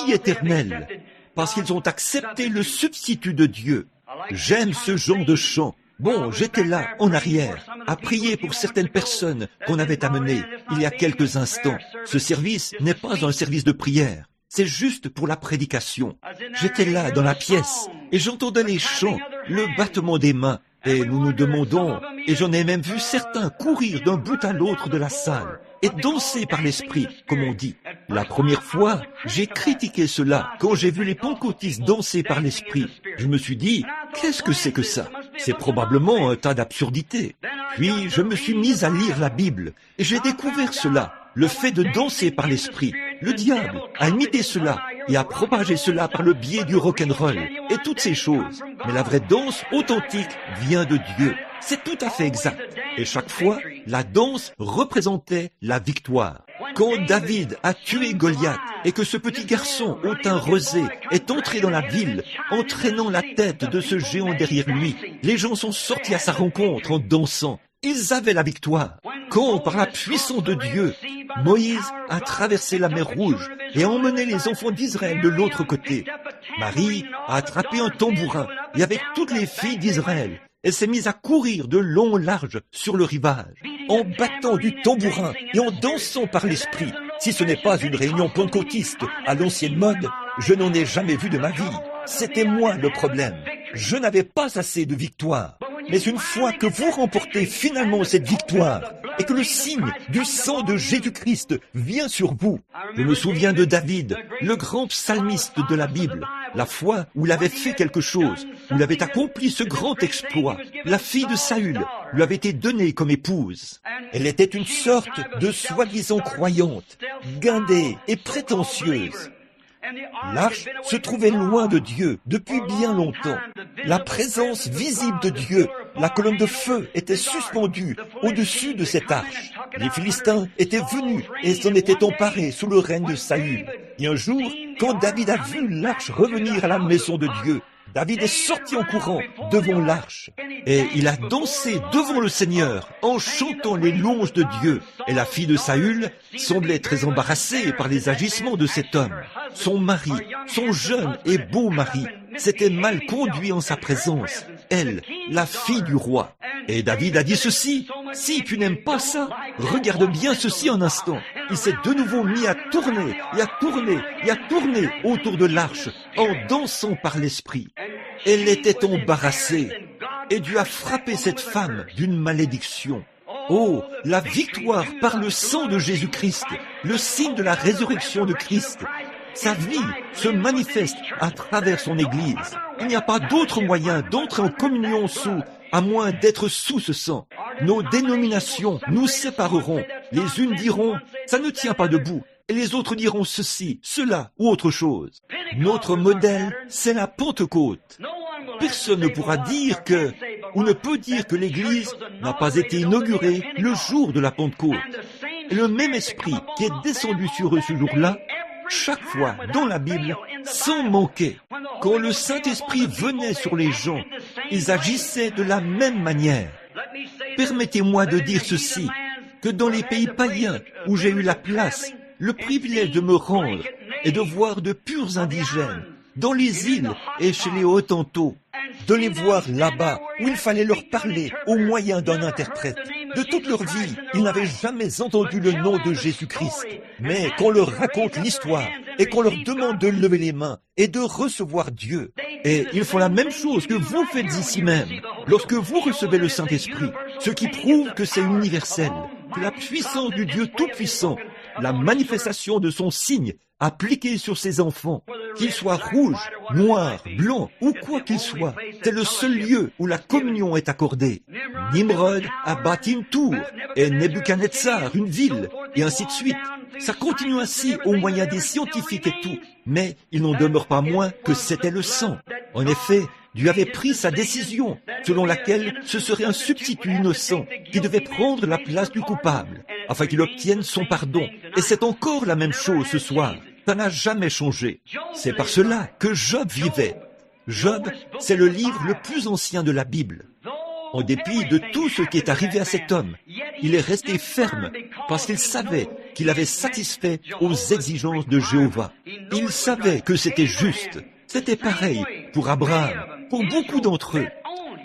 éternelle, parce qu'ils ont accepté le substitut de Dieu. J'aime ce genre de chant. Bon, j'étais là, en arrière, à prier pour certaines personnes qu'on avait amenées il y a quelques instants. Ce service n'est pas un service de prière, c'est juste pour la prédication. J'étais là, dans la pièce, et j'entendais les chants, le battement des mains, et nous nous demandons, et j'en ai même vu certains courir d'un bout à l'autre de la salle, et danser par l'esprit, comme on dit. La première fois, j'ai critiqué cela quand j'ai vu les pentecôtistes danser par l'esprit. Je me suis dit, qu'est-ce que c'est que ça? C'est probablement un tas d'absurdités. Puis, je me suis mis à lire la Bible, et j'ai découvert cela, le fait de danser par l'esprit. Le diable a imité cela et a propagé cela par le biais du rock'n'roll et toutes ces choses. Mais la vraie danse authentique vient de Dieu. C'est tout à fait exact. Et chaque fois, la danse représentait la victoire. Quand David a tué Goliath et que ce petit garçon au teint rosé est entré dans la ville, entraînant la tête de ce géant derrière lui, les gens sont sortis à sa rencontre en dansant. Ils avaient la victoire. Quand, par la puissance de Dieu, Moïse a traversé la mer Rouge et a emmené les enfants d'Israël de l'autre côté, Marie a attrapé un tambourin et avec toutes les filles d'Israël, elle s'est mise à courir de long en large sur le rivage, en battant du tambourin et en dansant par l'esprit. Si ce n'est pas une réunion pentecôtiste à l'ancienne mode, je n'en ai jamais vu de ma vie. C'était moi le problème. Je n'avais pas assez de victoire. Mais une fois que vous remportez finalement cette victoire et que le signe du sang de Jésus-Christ vient sur vous, je me souviens de David, le grand psalmiste de la Bible, la fois où il avait fait quelque chose, où il avait accompli ce grand exploit. La fille de Saül lui avait été donnée comme épouse. Elle était une sorte de soi-disant croyante, guindée et prétentieuse. L'arche se trouvait loin de Dieu depuis bien longtemps. La présence visible de Dieu, la colonne de feu, était suspendue au-dessus de cette arche. Les Philistins étaient venus et s'en étaient emparés sous le règne de Saül. Et un jour, quand David a vu l'arche revenir à la maison de Dieu, David est sorti en courant devant l'arche et il a dansé devant le Seigneur en chantant les louanges de Dieu. Et la fille de Saül semblait très embarrassée par les agissements de cet homme. Son mari, son jeune et beau mari, s'était mal conduit en sa présence, elle, la fille du roi. Et David a dit ceci, « Si tu n'aimes pas ça, regarde bien ceci un instant. » Il s'est de nouveau mis à tourner, et à tourner, et à tourner autour de l'arche, en dansant par l'esprit. Elle était embarrassée, et Dieu a frappé cette femme d'une malédiction. Oh, la victoire par le sang de Jésus-Christ, le signe de la résurrection de Christ. Sa vie se manifeste à travers son Église. Il n'y a pas d'autre moyen d'entrer en communion à moins d'être sous ce sang. Nos dénominations nous sépareront. Les unes diront, ça ne tient pas debout. Et les autres diront ceci, cela ou autre chose. Notre modèle, c'est la Pentecôte. Personne ne pourra dire ou ne peut dire que l'Église n'a pas été inaugurée le jour de la Pentecôte. Et le même esprit qui est descendu sur eux ce jour-là, chaque fois dans la Bible, sans manquer. Quand le Saint-Esprit venait sur les gens, ils agissaient de la même manière. Permettez-moi de dire ceci, que dans les pays païens où j'ai eu la place, le privilège de me rendre et de voir de purs indigènes, dans les îles et chez les Hottentots, de les voir là-bas où il fallait leur parler au moyen d'un interprète. De toute leur vie, ils n'avaient jamais entendu le nom de Jésus-Christ. Mais qu'on leur raconte l'histoire et qu'on leur demande de lever les mains et de recevoir Dieu. Et ils font la même chose que vous faites ici même, lorsque vous recevez le Saint-Esprit, ce qui prouve que c'est universel, que la puissance du Dieu Tout-Puissant, la manifestation de son signe appliqué sur ses enfants, qu'ils soient rouges, noirs, blancs ou quoi qu'ils soient, c'est le seul lieu où la communion est accordée. Nimrod a bâti une tour et Nebuchadnezzar une ville et ainsi de suite. Ça continue ainsi au moyen des scientifiques et tout, mais il n'en demeure pas moins que c'était le sang. En effet, Dieu avait pris sa décision, selon laquelle ce serait un substitut innocent qui devait prendre la place du coupable, afin qu'il obtienne son pardon. Et c'est encore la même chose ce soir. Ça n'a jamais changé. C'est par cela que Job vivait. Job, c'est le livre le plus ancien de la Bible. En dépit de tout ce qui est arrivé à cet homme, il est resté ferme parce qu'il savait qu'il avait satisfait aux exigences de Jéhovah. Il savait que c'était juste. C'était pareil pour Abraham, pour beaucoup d'entre eux.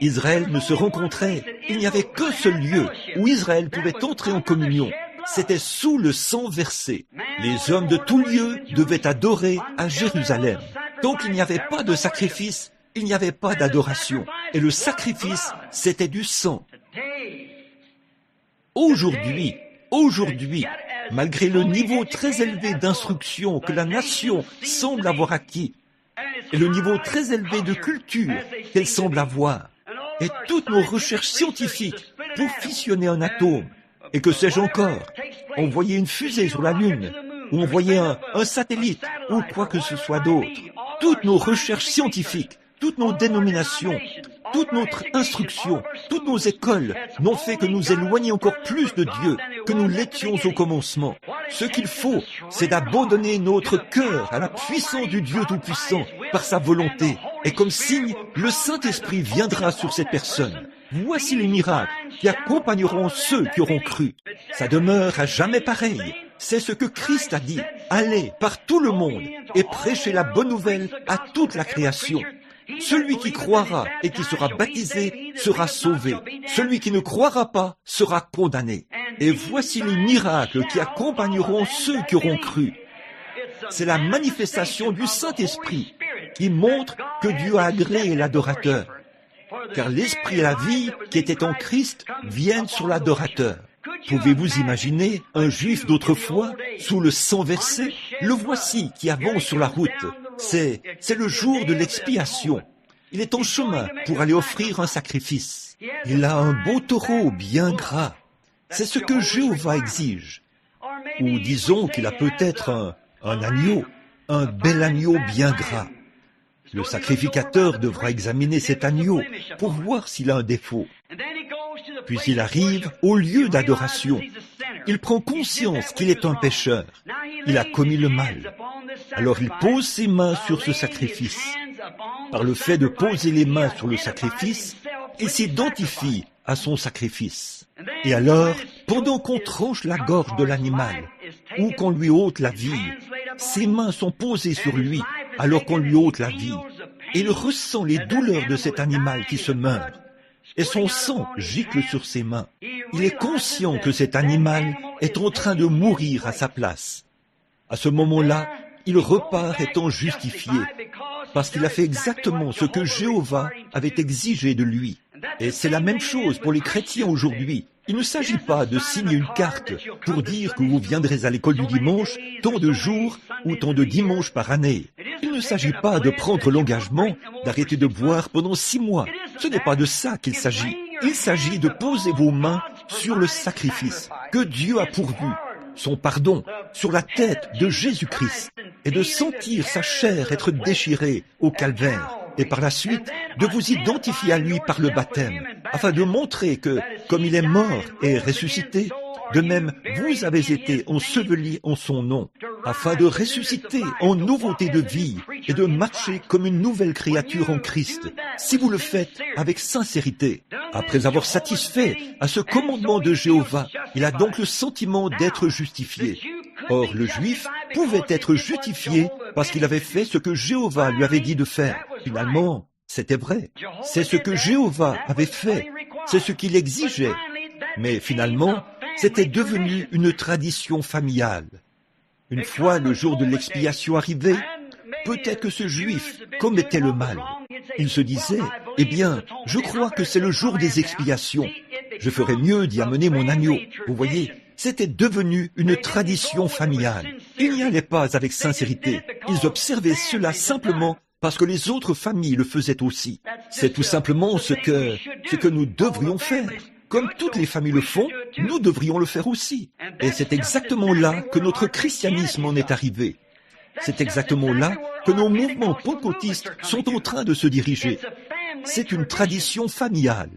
Israël ne se rencontrait, il n'y avait qu'un seul lieu où Israël pouvait entrer en communion. C'était sous le sang versé. Les hommes de tout lieu devaient adorer à Jérusalem. Donc il n'y avait pas de sacrifice, il n'y avait pas d'adoration. Et le sacrifice, c'était du sang. Aujourd'hui, malgré le niveau très élevé d'instruction que la nation semble avoir acquis, et le niveau très élevé de culture qu'elle semble avoir, et toutes nos recherches scientifiques pour fissionner un atome, et que sais-je encore, envoyer une fusée sur la Lune, ou envoyer un satellite, ou quoi que ce soit d'autre, toutes nos recherches scientifiques, toutes nos dénominations, toute notre instruction, toutes nos écoles n'ont fait que nous éloigner encore plus de Dieu que nous l'étions au commencement. Ce qu'il faut, c'est d'abandonner notre cœur à la puissance du Dieu Tout-Puissant par sa volonté. Et comme signe, le Saint-Esprit viendra sur cette personne. Voici les miracles qui accompagneront ceux qui auront cru. Ça demeure à jamais pareil. C'est ce que Christ a dit. Allez par tout le monde et prêchez la bonne nouvelle à toute la création. Celui qui croira et qui sera baptisé sera sauvé. Celui qui ne croira pas sera condamné. Et voici les miracles qui accompagneront ceux qui auront cru. C'est la manifestation du Saint-Esprit qui montre que Dieu a agréé l'adorateur. Car l'Esprit et la vie qui étaient en Christ viennent sur l'adorateur. Pouvez-vous imaginer un Juif d'autrefois, sous le sang versé? Le voici qui avance sur la route. C'est le jour de l'expiation. Il est en chemin pour aller offrir un sacrifice. Il a un beau taureau bien gras. C'est ce que Jéhovah exige. Ou disons qu'il a peut-être un agneau, un bel agneau bien gras. Le sacrificateur devra examiner cet agneau pour voir s'il a un défaut. Puis il arrive au lieu d'adoration. Il prend conscience qu'il est un pécheur. Il a commis le mal. Alors il pose ses mains sur ce sacrifice. Par le fait de poser les mains sur le sacrifice, il s'identifie à son sacrifice. Et alors, pendant qu'on tranche la gorge de l'animal, ou qu'on lui ôte la vie, ses mains sont posées sur lui alors qu'on lui ôte la vie. Et il ressent les douleurs de cet animal qui se meurt. Et son sang gicle sur ses mains. Il est conscient que cet animal est en train de mourir à sa place. À ce moment-là, il repart étant justifié, parce qu'il a fait exactement ce que Jéhovah avait exigé de lui. Et c'est la même chose pour les chrétiens aujourd'hui. Il ne s'agit pas de signer une carte pour dire que vous viendrez à l'école du dimanche tant de jours ou tant de dimanches par année. Il ne s'agit pas de prendre l'engagement d'arrêter de boire pendant 6 mois. Ce n'est pas de ça qu'il s'agit. Il s'agit de poser vos mains sur le sacrifice que Dieu a pourvu, son pardon, sur la tête de Jésus-Christ, et de sentir sa chair être déchirée au calvaire, et par la suite de vous identifier à lui par le baptême, afin de montrer que, comme il est mort et ressuscité, de même vous avez été ensevelis en son nom, afin de ressusciter en nouveauté de vie et de marcher comme une nouvelle créature en Christ, si vous le faites avec sincérité. Après avoir satisfait à ce commandement de Jéhovah, il a donc le sentiment d'être justifié. Or, le Juif pouvait être justifié parce qu'il avait fait ce que Jéhovah lui avait dit de faire. Finalement, c'était vrai. C'est ce que Jéhovah avait fait. C'est ce qu'il exigeait. Mais finalement, c'était devenu une tradition familiale. Une fois le jour de l'expiation arrivé, peut-être que ce Juif commettait le mal. Il se disait, « Eh bien, je crois que c'est le jour des expiations. Je ferais mieux d'y amener mon agneau. » Vous voyez, c'était devenu une tradition familiale. Ils n'y allaient pas avec sincérité. Ils observaient cela simplement parce que les autres familles le faisaient aussi. C'est tout simplement ce que nous devrions faire. Comme toutes les familles le font, nous devrions le faire aussi. Et c'est exactement là que notre christianisme en est arrivé. C'est exactement là que nos mouvements pentecôtistes sont en train de se diriger. c'est une tradition familiale.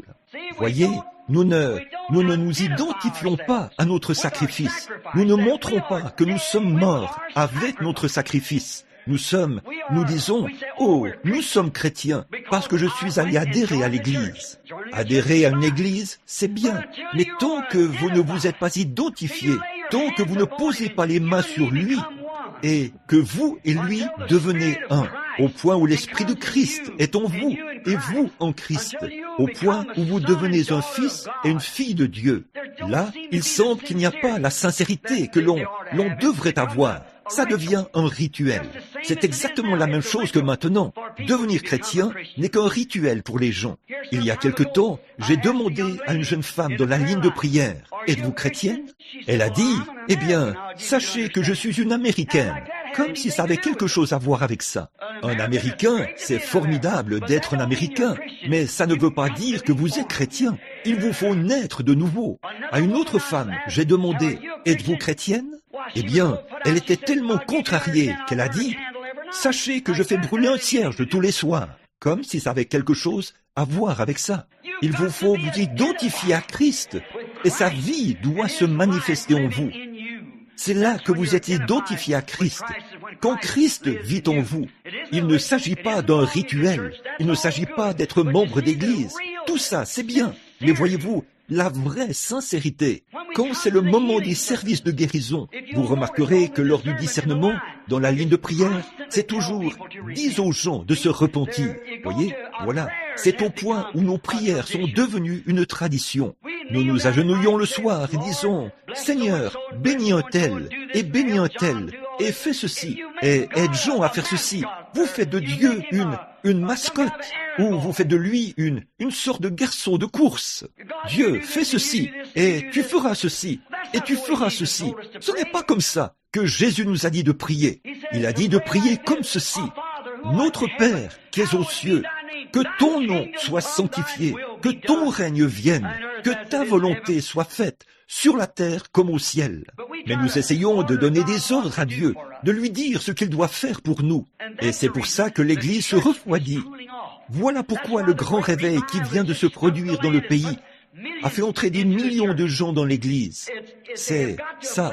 Voyez, nous ne nous identifions pas à notre sacrifice. Nous ne montrons pas que nous sommes morts avec notre sacrifice. Nous disons, oh, nous sommes chrétiens parce que je suis allé adhérer à l'église. Adhérer à une église, c'est bien, mais tant que vous ne vous êtes pas identifié, tant que vous ne posez pas les mains sur lui, et que vous et lui devenez un, au point où l'Esprit de Christ est en vous, et vous en Christ, au point où vous devenez un fils et une fille de Dieu. Là, il semble qu'il n'y a pas la sincérité que l'on devrait avoir. Ça devient un rituel. C'est exactement la même chose que maintenant. Devenir chrétien n'est qu'un rituel pour les gens. Il y a quelque temps, j'ai demandé à une jeune femme dans la ligne de prière, « Êtes-vous chrétienne ?» Elle a dit, « Eh bien, sachez que je suis une Américaine. » Comme si ça avait quelque chose à voir avec ça. Un Américain, c'est formidable d'être un Américain, mais ça ne veut pas dire que vous êtes chrétien. Il vous faut naître de nouveau. À une autre femme, j'ai demandé, « Êtes-vous chrétienne ?» Eh bien, elle était tellement contrariée qu'elle a dit, « Sachez que je fais brûler un cierge tous les soirs. » Comme si ça avait quelque chose à voir avec ça. Il vous faut vous identifier à Christ, et sa vie doit se manifester en vous. C'est là que vous êtes identifié à Christ. Quand Christ vit en vous, il ne s'agit pas d'un rituel, il ne s'agit pas d'être membre d'église. Tout ça, c'est bien, mais voyez-vous, la vraie sincérité, quand c'est le moment des services de guérison, vous remarquerez que lors du discernement, dans la ligne de prière, c'est toujours « dis aux gens de se repentir ». Voyez, voilà, c'est au point où nos prières sont devenues une tradition. Nous nous agenouillons le soir et disons « Seigneur, bénis un tel, et bénis un tel, et fais ceci, et aide Jean à faire ceci. » Vous faites de Dieu une mascotte, ou vous faites de lui une sorte de garçon de course. Dieu, fais ceci, et tu feras ceci, et tu feras ceci. Ce n'est pas comme ça que Jésus nous a dit de prier. Il a dit de prier comme ceci. Notre Père qui es aux cieux, que ton nom soit sanctifié, que ton règne vienne, que ta volonté soit faite sur la terre comme au ciel. Mais nous essayons de donner des ordres à Dieu, de lui dire ce qu'il doit faire pour nous. Et c'est pour ça que l'Église se refroidit. Voilà pourquoi le grand réveil qui vient de se produire dans le pays a fait entrer des millions de gens dans l'Église. C'est ça.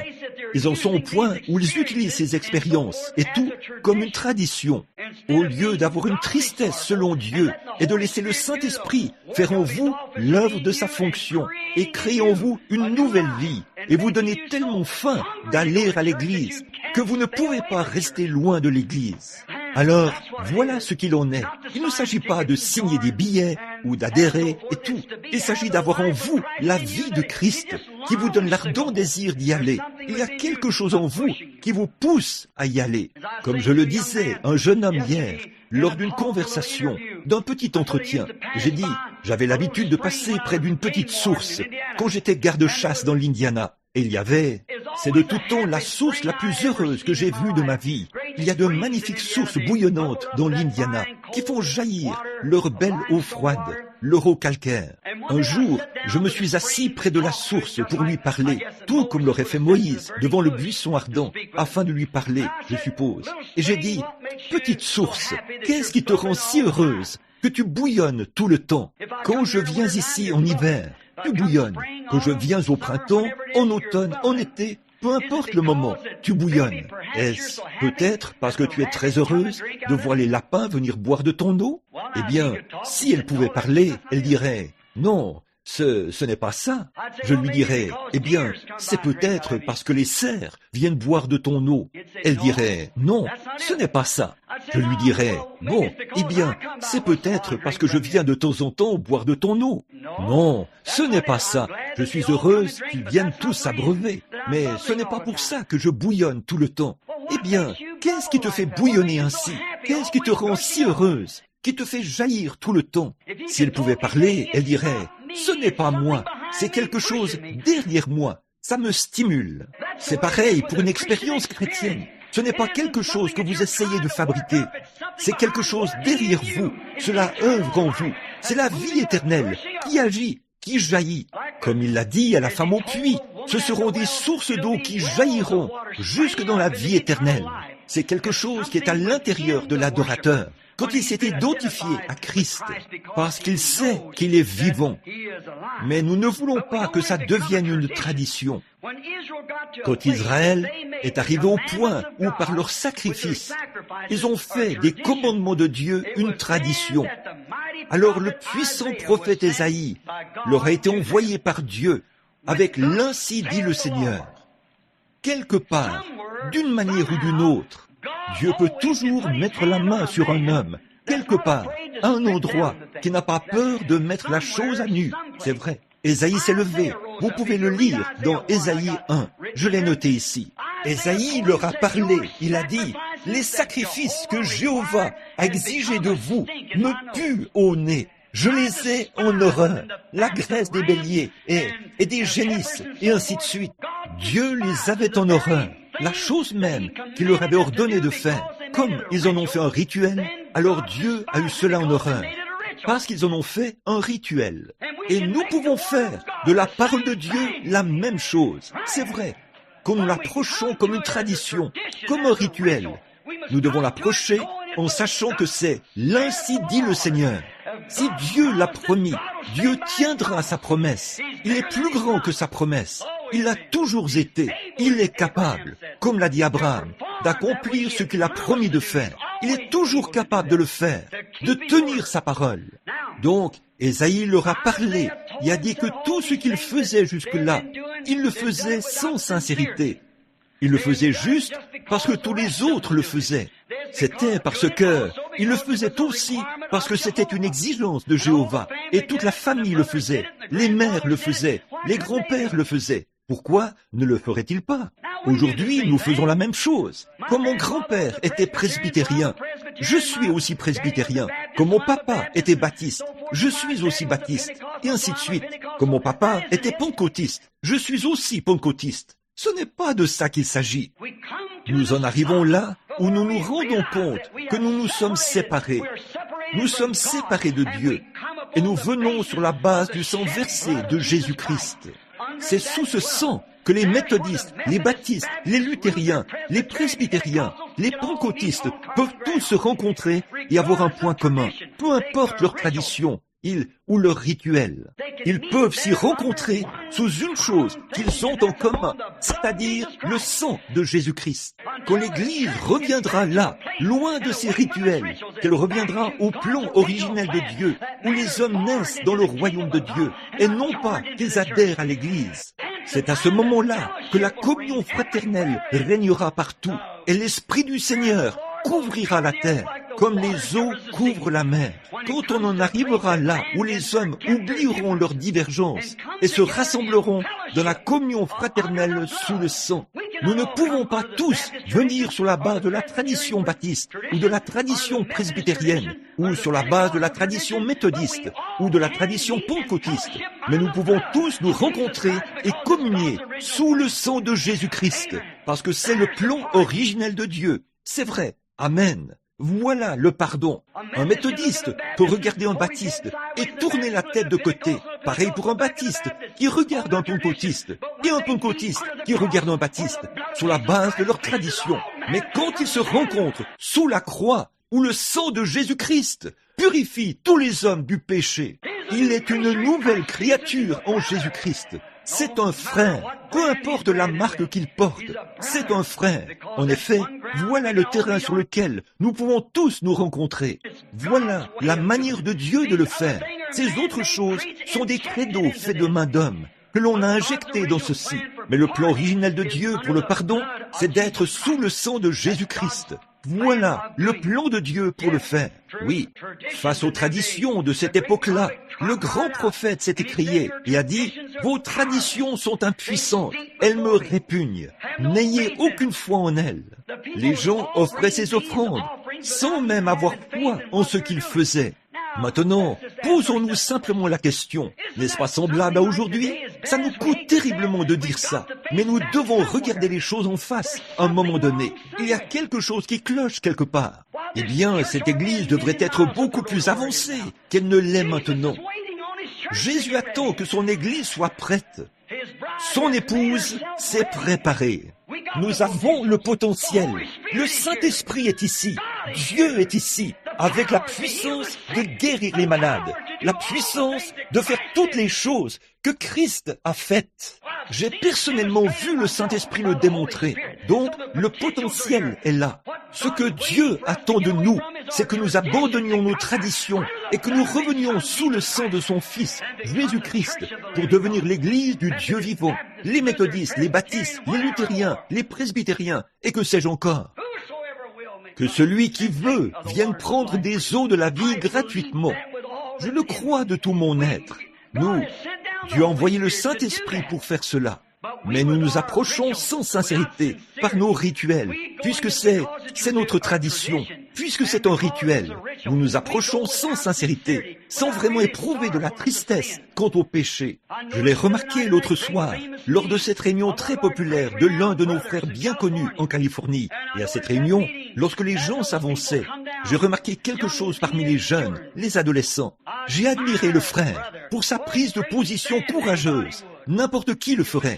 Ils en sont au point où ils utilisent ces expériences et tout comme une tradition. Au lieu d'avoir une tristesse selon Dieu et de laisser le Saint-Esprit faire en vous l'œuvre de sa fonction et créer en vous une nouvelle vie et vous donner tellement faim d'aller à l'Église que vous ne pourrez pas rester loin de l'Église. Alors, voilà ce qu'il en est. Il ne s'agit pas de signer des billets ou d'adhérer et tout. Il s'agit d'avoir en vous la vie de Christ qui vous donne l'ardent désir d'y aller. Il y a quelque chose en vous qui vous pousse à y aller. Comme je le disais, un jeune homme hier, lors d'une conversation, d'un petit entretien, j'ai dit, j'avais l'habitude de passer près d'une petite source quand j'étais garde-chasse dans l'Indiana. Et il y avait, c'est de tout temps la source la plus heureuse que j'ai vue de ma vie. Il y a de magnifiques sources bouillonnantes dans l'Indiana qui font jaillir leur belle eau froide, leur eau calcaire. Un jour, je me suis assis près de la source pour lui parler, tout comme l'aurait fait Moïse devant le buisson ardent, afin de lui parler, je suppose. Et j'ai dit, petite source, qu'est-ce qui te rend si heureuse que tu bouillonnes tout le temps? Quand je viens ici en hiver, tu bouillonnes. Que je viens au printemps, en automne, en été, peu importe le moment, tu bouillonnes. Est-ce peut-être parce que tu es très heureuse de voir les lapins venir boire de ton eau? Eh bien, si elle pouvait parler, elle dirait, non, ce n'est pas ça. Je lui dirais, eh bien, c'est peut-être parce que les cerfs viennent boire de ton eau. Elle dirait, non, ce n'est pas ça. Je lui dirais, bon, eh bien, c'est peut-être parce que je viens de temps en temps boire de ton eau. Non, ce n'est pas ça. Je suis heureuse qu'ils viennent tous s'abreuver. Mais ce n'est pas pour ça que je bouillonne tout le temps. Eh bien, qu'est-ce qui te fait bouillonner ainsi? Qu'est-ce qui te rend si heureuse? Qui te fait jaillir tout le temps? Si elle pouvait parler, elle dirait, ce n'est pas moi, c'est quelque chose derrière moi. Ça me stimule. C'est pareil pour une expérience chrétienne. Ce n'est pas quelque chose que vous essayez de fabriquer. C'est quelque chose derrière vous. Cela œuvre en vous. C'est la vie éternelle qui agit, qui jaillit. Comme il l'a dit à la femme au puits, ce seront des sources d'eau qui jailliront jusque dans la vie éternelle. C'est quelque chose qui est à l'intérieur de l'adorateur. quand il s'est identifié à Christ, parce qu'il sait qu'il est vivant. Mais nous ne voulons pas que ça devienne une tradition. Quand Israël est arrivé au point où, par leur sacrifice, ils ont fait des commandements de Dieu une tradition, alors le puissant prophète Ésaïe leur a été envoyé par Dieu avec l'Ainsi dit le Seigneur. Quelque part, d'une manière ou d'une autre, Dieu peut toujours mettre la main sur un homme, quelque part, à un endroit, qui n'a pas peur de mettre la chose à nu. C'est vrai. Ésaïe s'est levé. Vous pouvez le lire dans Ésaïe 1. Je l'ai noté ici. Ésaïe leur a parlé. Il a dit, « Les sacrifices que Jéhovah a exigés de vous me puent au nez. Je les ai en horreur. La graisse des béliers et des génisses, et ainsi de suite. » Dieu les avait en horreur. La chose même qu'il leur avait ordonné de faire. Comme ils en ont fait un rituel, alors Dieu a eu cela en horreur. Parce qu'ils en ont fait un rituel. Et nous pouvons faire de la parole de Dieu la même chose. C'est vrai. Quand nous l'approchons comme une tradition, comme un rituel, nous devons l'approcher en sachant que c'est l'Ainsi dit le Seigneur. Si Dieu l'a promis, Dieu tiendra sa promesse. Il est plus grand que sa promesse. Il a toujours été. Il est capable, comme l'a dit Abraham, d'accomplir ce qu'il a promis de faire. Il est toujours capable de le faire, de tenir sa parole. Donc, Ésaïe leur a parlé. Il a dit que tout ce qu'il faisait jusque-là, il le faisait sans sincérité. Il le faisait juste parce que tous les autres le faisaient. C'était parce que il le faisait aussi parce que c'était une exigence de Jéhovah. Et toute la famille le faisait. Les mères le faisaient. Les grands-pères le faisaient. Pourquoi ne le ferait-il pas? Aujourd'hui, nous faisons la même chose. Comme mon grand-père était presbytérien, je suis aussi presbytérien. Comme mon papa était baptiste, je suis aussi baptiste. Et ainsi de suite. Comme mon papa était pentecôtiste, je suis aussi pentecôtiste. Ce n'est pas de ça qu'il s'agit. Nous en arrivons là où nous nous rendons compte que nous nous sommes séparés. Nous sommes séparés de Dieu. Et nous venons sur la base du sang versé de Jésus-Christ. C'est sous ce sang que les méthodistes, les baptistes, les luthériens, les presbytériens, les pentecôtistes peuvent tous se rencontrer et avoir un point commun, peu importe leur tradition, ou leur rituel. Ils peuvent s'y rencontrer sous une chose qu'ils ont en commun, c'est-à-dire le sang de Jésus-Christ. Quand l'Église reviendra là, loin de ses rituels, qu'elle reviendra au plan originel de Dieu, où les hommes naissent dans le royaume de Dieu, et non pas qu'ils adhèrent à l'Église. C'est à ce moment-là que la communion fraternelle régnera partout, et l'Esprit du Seigneur couvrira la terre, comme les eaux couvrent la mer. Quand on en arrivera là où les hommes oublieront leurs divergences et se rassembleront dans la communion fraternelle sous le sang, nous ne pouvons pas tous venir sur la base de la tradition baptiste ou de la tradition presbytérienne ou sur la base de la tradition méthodiste ou de la tradition pentecôtiste, mais nous pouvons tous nous rencontrer et communier sous le sang de Jésus-Christ, parce que c'est le plan originel de Dieu. C'est vrai. Amen. Voilà le pardon. Un méthodiste peut regarder un baptiste et tourner la tête de côté. Pareil pour un baptiste qui regarde un pentecôtiste et un pentecôtiste qui regarde un baptiste sur la base de leur tradition. Mais quand ils se rencontrent sous la croix où le sang de Jésus-Christ purifie tous les hommes du péché, il est une nouvelle créature en Jésus-Christ. C'est un frère, peu importe la marque qu'il porte, c'est un frère. En effet, voilà le terrain sur lequel nous pouvons tous nous rencontrer. Voilà la manière de Dieu de le faire. Ces autres choses sont des credos faits de main d'homme que l'on a injectés dans ceci. Mais le plan originel de Dieu pour le pardon, c'est d'être sous le sang de Jésus-Christ. Voilà le plan de Dieu pour le faire. Oui, face aux traditions de cette époque-là, le grand prophète s'est écrié et a dit « Vos traditions sont impuissantes, elles me répugnent, n'ayez aucune foi en elles. » Les gens offraient ces offrandes sans même avoir foi en ce qu'ils faisaient. Maintenant, posons-nous simplement la question, n'est-ce pas semblable à aujourd'hui? Ça nous coûte terriblement de dire ça, mais nous devons regarder les choses en face à un moment donné. Il y a quelque chose qui cloche quelque part. Eh bien, cette Église devrait être beaucoup plus avancée qu'elle ne l'est maintenant. Jésus attend que son Église soit prête. Son épouse s'est préparée. Nous avons le potentiel. Le Saint-Esprit est ici. Dieu est ici. avec la puissance de guérir les malades, la puissance de faire toutes les choses que Christ a faites. J'ai personnellement vu le Saint-Esprit le démontrer. Donc, le potentiel est là. Ce que Dieu attend de nous, c'est que nous abandonnions nos traditions et que nous revenions sous le sang de son Fils, Jésus-Christ, pour devenir l'Église du Dieu vivant, les méthodistes, les baptistes, les luthériens, les presbytériens, et que sais-je encore. Que celui qui veut vienne prendre des eaux de la vie gratuitement. Je le crois de tout mon être. Nous, Dieu a envoyé le Saint-Esprit pour faire cela. Mais nous nous approchons sans sincérité, par nos rituels, puisque c'est notre tradition, puisque c'est un rituel. Nous nous approchons sans sincérité, sans vraiment éprouver de la tristesse quant au péché. Je l'ai remarqué l'autre soir, lors de cette réunion très populaire de l'un de nos frères bien connus en Californie. Et à cette réunion, lorsque les gens s'avançaient, j'ai remarqué quelque chose parmi les jeunes, les adolescents. J'ai admiré le frère pour sa prise de position courageuse. N'importe qui le ferait.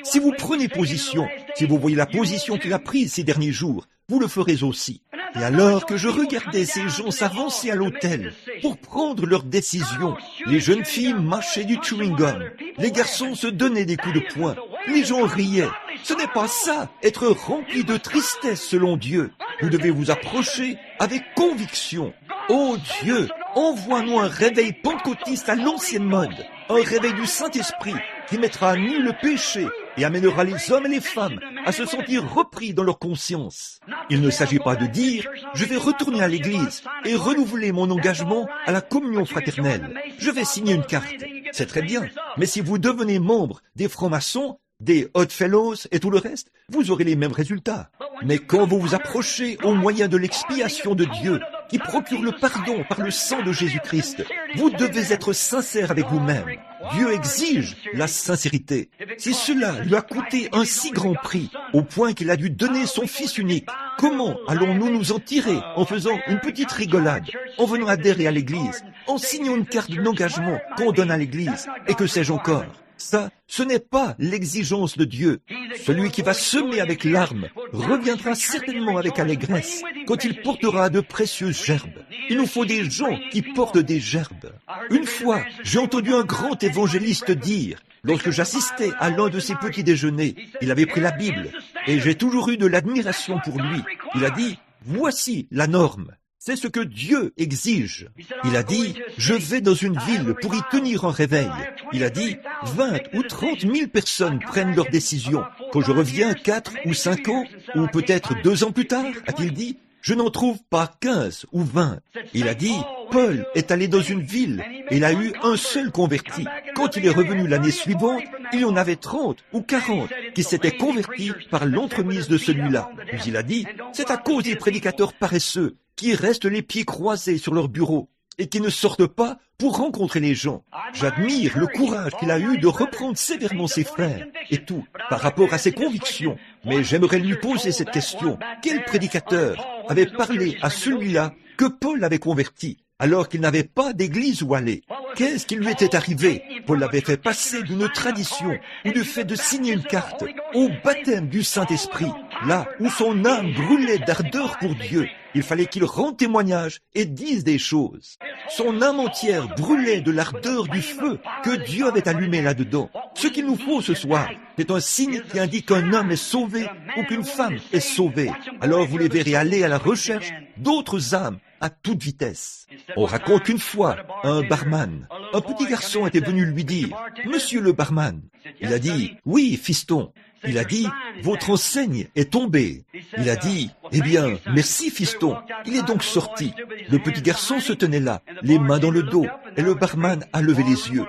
Si vous prenez position, si vous voyez la position qu'il a prise ces derniers jours, vous le ferez aussi. Et alors que je regardais ces gens s'avancer à l'autel pour prendre leurs décisions, les jeunes filles mâchaient du chewing-gum, les garçons se donnaient des coups de poing, les gens riaient. Ce n'est pas ça, être rempli de tristesse selon Dieu. Vous devez vous approcher avec conviction. Oh Dieu, envoie-nous un réveil pentecôtiste à l'ancienne mode, un réveil du Saint-Esprit qui mettra à nu le péché et amènera les hommes et les femmes à se sentir repris dans leur conscience. Il ne s'agit pas de dire « je vais retourner à l'église et renouveler mon engagement à la communion fraternelle. Je vais signer une carte. » C'est très bien, mais si vous devenez membre des francs-maçons, des Odd Fellows et tout le reste, vous aurez les mêmes résultats. Mais quand vous vous approchez au moyen de l'expiation de Dieu, qui procure le pardon par le sang de Jésus-Christ, vous devez être sincère avec vous-même. Dieu exige la sincérité. Si cela lui a coûté un si grand prix, au point qu'il a dû donner son Fils unique, comment allons-nous nous en tirer en faisant une petite rigolade, en venant adhérer à l'Église, en signant une carte d'engagement qu'on donne à l'Église, et que sais-je encore? Ça, ce n'est pas l'exigence de Dieu. Celui qui va semer avec larmes reviendra certainement avec allégresse quand il portera de précieuses gerbes. Il nous faut des gens qui portent des gerbes. Une fois, j'ai entendu un grand évangéliste dire, lorsque j'assistais à l'un de ses petits déjeuners, il avait pris la Bible, et j'ai toujours eu de l'admiration pour lui. Il a dit, voici la norme. C'est ce que Dieu exige. Il a dit, je vais dans une ville pour y tenir un réveil. Il a dit, 20 ou 30 000 personnes prennent leurs décisions. Quand je reviens 4 ou 5 ans, ou peut-être 2 ans plus tard, a-t-il dit, je n'en trouve pas 15 ou 20. Il a dit, Paul est allé dans une ville et il a eu un seul converti. Quand il est revenu l'année suivante, il y en avait 30 ou 40 qui s'étaient convertis par l'entremise de celui-là. Puis il a dit, c'est à cause des prédicateurs paresseux qui restent les pieds croisés sur leur bureau et qui ne sortent pas pour rencontrer les gens. J'admire le courage qu'il a eu de reprendre sévèrement ses frères et tout, par rapport à ses convictions. Mais j'aimerais lui poser cette question. Quel prédicateur avait parlé à celui-là que Paul avait converti, alors qu'il n'avait pas d'église où aller? Qu'est-ce qui lui était arrivé? Paul l'avait fait passer d'une tradition ou du fait de signer une carte au baptême du Saint-Esprit, là où son âme brûlait d'ardeur pour Dieu. Il fallait qu'il rende témoignage et dise des choses. Son âme entière brûlait de l'ardeur du feu que Dieu avait allumé là-dedans. Ce qu'il nous faut ce soir, c'est un signe qui indique qu'un homme est sauvé ou qu'une femme est sauvée. Alors vous les verrez aller à la recherche d'autres âmes à toute vitesse. On raconte qu'une fois, un barman, un petit garçon était venu lui dire, « Monsieur le barman », il a dit, « Oui, fiston ». Il a dit, « Votre enseigne est tombée ». Il a dit, « Eh bien, merci fiston ». Il est donc sorti. Le petit garçon se tenait là, les mains dans le dos, et le barman a levé les yeux.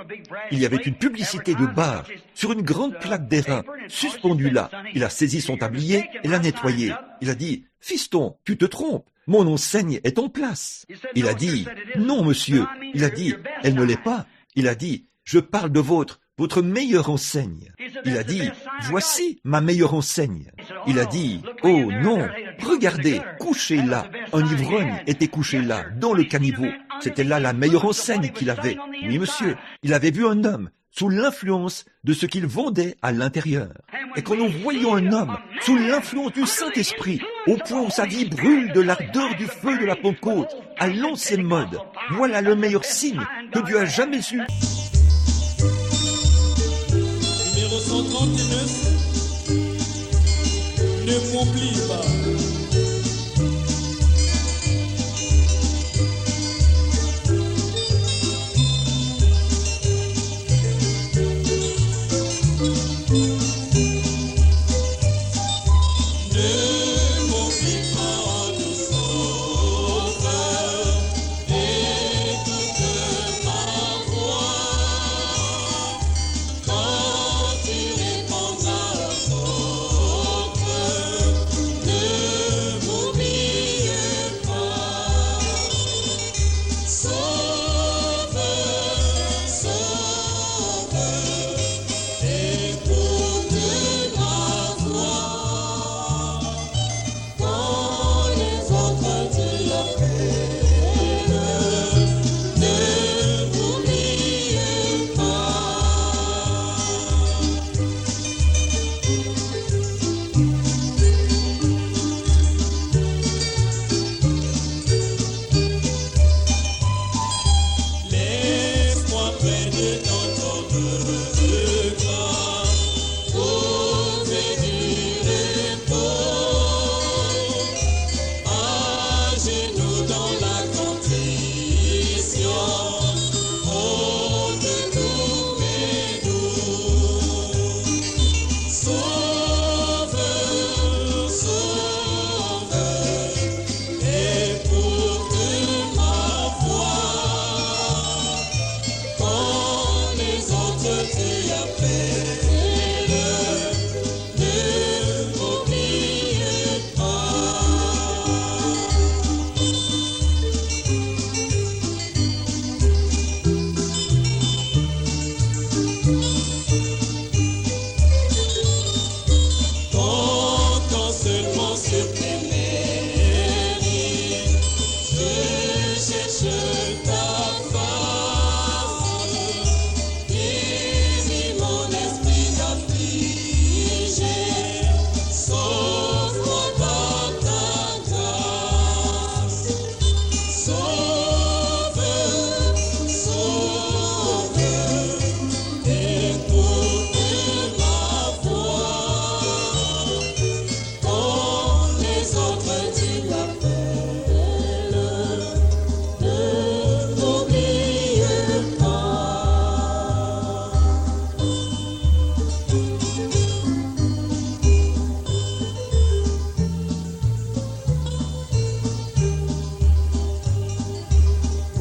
Il y avait une publicité de bar sur une grande plaque d'airain, suspendue là. Il a saisi son tablier et l'a nettoyé. Il a dit, « Fiston, tu te trompes. Mon enseigne est en place ». Il a dit, « Non, monsieur ». Il a dit, « Elle ne l'est pas ». Il a dit, « Je parle de votre meilleure enseigne ». Il a dit, « Voici ma meilleure enseigne ». Il a dit, « Oh non, regardez, couché là, un ivrogne était couché là, dans le caniveau. C'était là la meilleure enseigne qu'il avait. Oui, monsieur, il avait vu un homme sous l'influence de ce qu'il vendait à l'intérieur. Et quand nous voyons un homme sous l'influence du Saint-Esprit, au point où sa vie brûle de l'ardeur du feu de la Pentecôte, à l'ancienne mode, voilà le meilleur signe que Dieu a jamais eu. Numéro 139, ne m'oublie pas.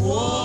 Wow.